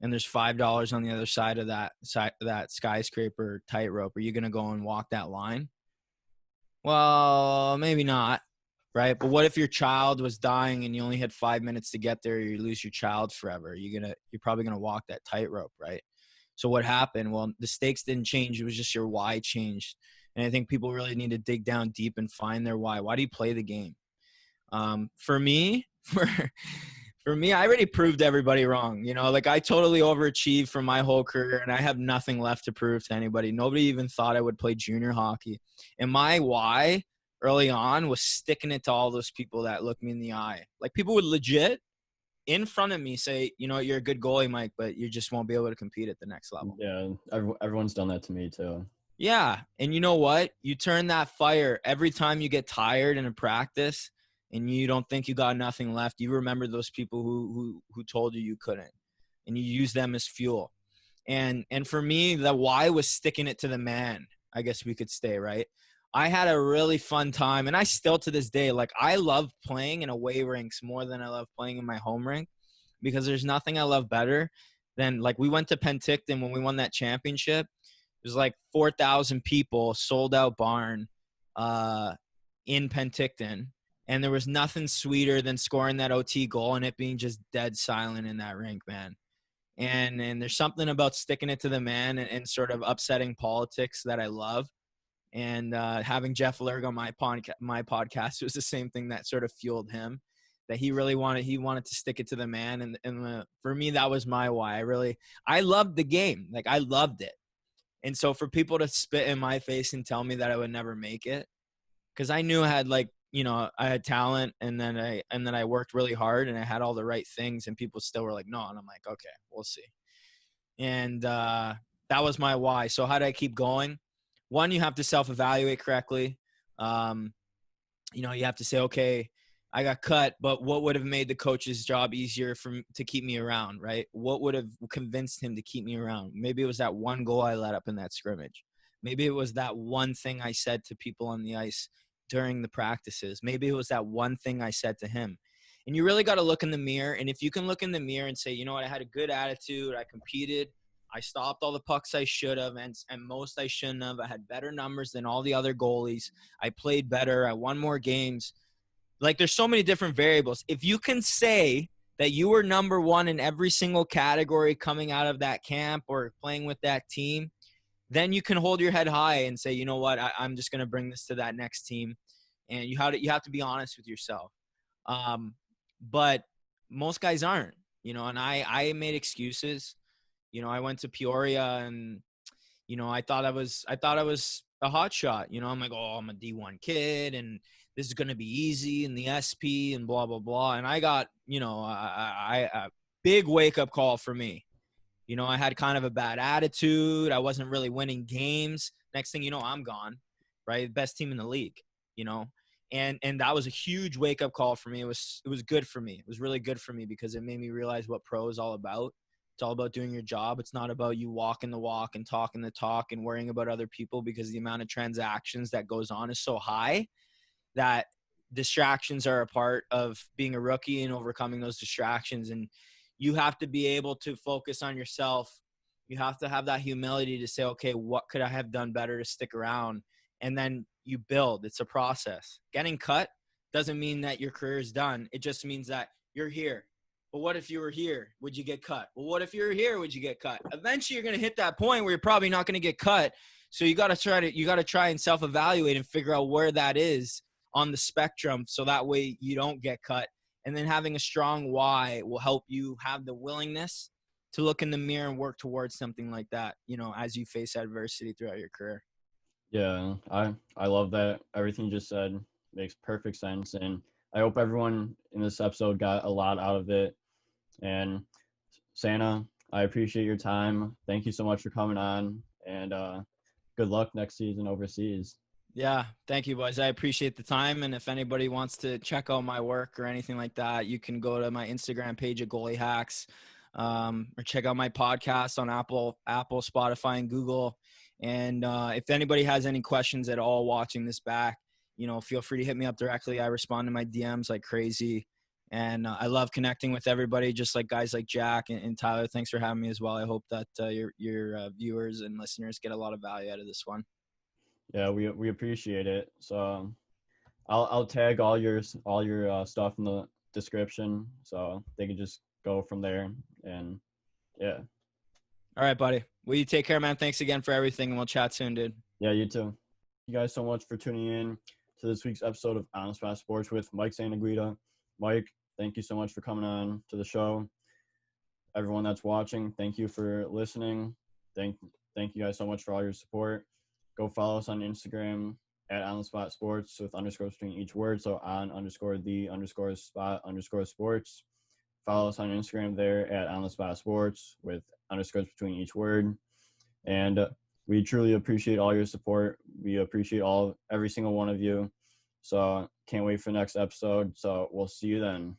and there's $5 on the other side of that skyscraper tightrope, are you gonna go and walk that line? Well, maybe not, right? But what if your child was dying and you only had 5 minutes to get there, or you lose your child forever? You're probably gonna walk that tightrope, right? So what happened? Well, the stakes didn't change. It was just your why changed. And I think people really need to dig down deep and find their why. Why do you play the game? For me, for me, I already proved everybody wrong. You know, like I totally overachieved for my whole career and I have nothing left to prove to anybody. Nobody even thought I would play junior hockey. And my why early on was sticking it to all those people that looked me in the eye. Like people would legit in front of me say, you know, you're a good goalie, Mike, but you just won't be able to compete at the next level. Yeah, everyone's done that to me too. Yeah. And you know what? You turn that fire every time you get tired in a practice and you don't think you got nothing left. You remember those people who told you you couldn't, and you use them as fuel. And for me, the why was sticking it to the man. I guess we could say, right? I had a really fun time, and I still to this day, like I love playing in away rinks more than I love playing in my home rink, because there's nothing I love better than, like, we went to Penticton when we won that championship. It was like 4,000 people, sold out barn in Penticton. And there was nothing sweeter than scoring that OT goal and it being just dead silent in that rink, man. And there's something about sticking it to the man and sort of upsetting politics that I love. And having Jeff Lerg on my podcast was the same thing that sort of fueled him, that he wanted to stick it to the man. And for me, that was my why. I loved the game. Like I loved it. And so for people to spit in my face and tell me that I would never make it, because I knew I had, like, you know, I had talent, and then I worked really hard and I had all the right things, and people still were like, no. And I'm like, okay, we'll see. And that was my why. So how do I keep going? One, you have to self-evaluate correctly. You know, you have to say, okay, I got cut, but what would have made the coach's job easier to keep me around, right? What would have convinced him to keep me around? Maybe it was that one goal I let up in that scrimmage. Maybe it was that one thing I said to people on the ice during the practices. Maybe it was that one thing I said to him. And you really got to look in the mirror. And if you can look in the mirror and say, you know what, I had a good attitude, I competed, I stopped all the pucks I should have, and most I shouldn't have. I had better numbers than all the other goalies. I played better. I won more games. Like, there's so many different variables. If you can say that you were number one in every single category coming out of that camp or playing with that team, then you can hold your head high and say, you know what, I'm just going to bring this to that next team. And you have to be honest with yourself. But most guys aren't, you know, and I made excuses. You know, I went to Peoria and, you know, I thought I was a hot shot. You know, I'm like, oh, I'm a D1 kid and this is going to be easy in the SP and blah, blah, blah. And I got, you know, I big wake-up call for me. You know, I had kind of a bad attitude. I wasn't really winning games. Next thing you know, I'm gone, right? Best team in the league, you know. And that was a huge wake-up call for me. It was good for me. It was really good for me because it made me realize what pro is all about. It's all about doing your job. It's not about you walking the walk and talking the talk and worrying about other people, because the amount of transactions that goes on is so high that distractions are a part of being a rookie and overcoming those distractions. And you have to be able to focus on yourself. You have to have that humility to say, okay, what could I have done better to stick around? And then you build. It's a process. Getting cut doesn't mean that your career is done. It just means that you're here. But what if you were here? Would you get cut? Well, what if you were here? Would you get cut? Eventually, you're going to hit that point where you're probably not going to get cut. So you got to try and self-evaluate and figure out where that is on the spectrum, so that way you don't get cut. And then having a strong why will help you have the willingness to look in the mirror and work towards something like that, you know, as you face adversity throughout your career. Yeah, I love that. Everything you just said makes perfect sense. And I hope everyone in this episode got a lot out of it. And Santa, I appreciate your time. Thank you so much for coming on. And good luck next season overseas. Yeah, thank you, boys. I appreciate the time. And if anybody wants to check out my work or anything like that, you can go to my Instagram page at Goalie Hacks, or check out my podcast on Apple, Spotify, and Google. And if anybody has any questions at all watching this back, you know, feel free to hit me up directly. I respond to my DMs like crazy. And I love connecting with everybody, just like guys like Jack and Tyler. Thanks for having me as well. I hope that your viewers and listeners get a lot of value out of this one. Yeah, we appreciate it. So I'll tag all your stuff in the description, so they can just go from there. And yeah. All right, buddy. Well, you take care, man. Thanks again for everything, and we'll chat soon, dude. Yeah, you too. Thank you guys so much for tuning in to this week's episode of On the Spot Sports with Mike Santaguida. Mike, thank you so much for coming on to the show. Everyone that's watching, thank you for listening. Thank you guys so much for all your support. Go follow us on Instagram at On the Spot Sports with underscores between each word. So on_the_spot_sports. Follow us on Instagram there at On the Spot Sports with underscores between each word. And we truly appreciate all your support. We appreciate every single one of you. So can't wait for the next episode. So we'll see you then.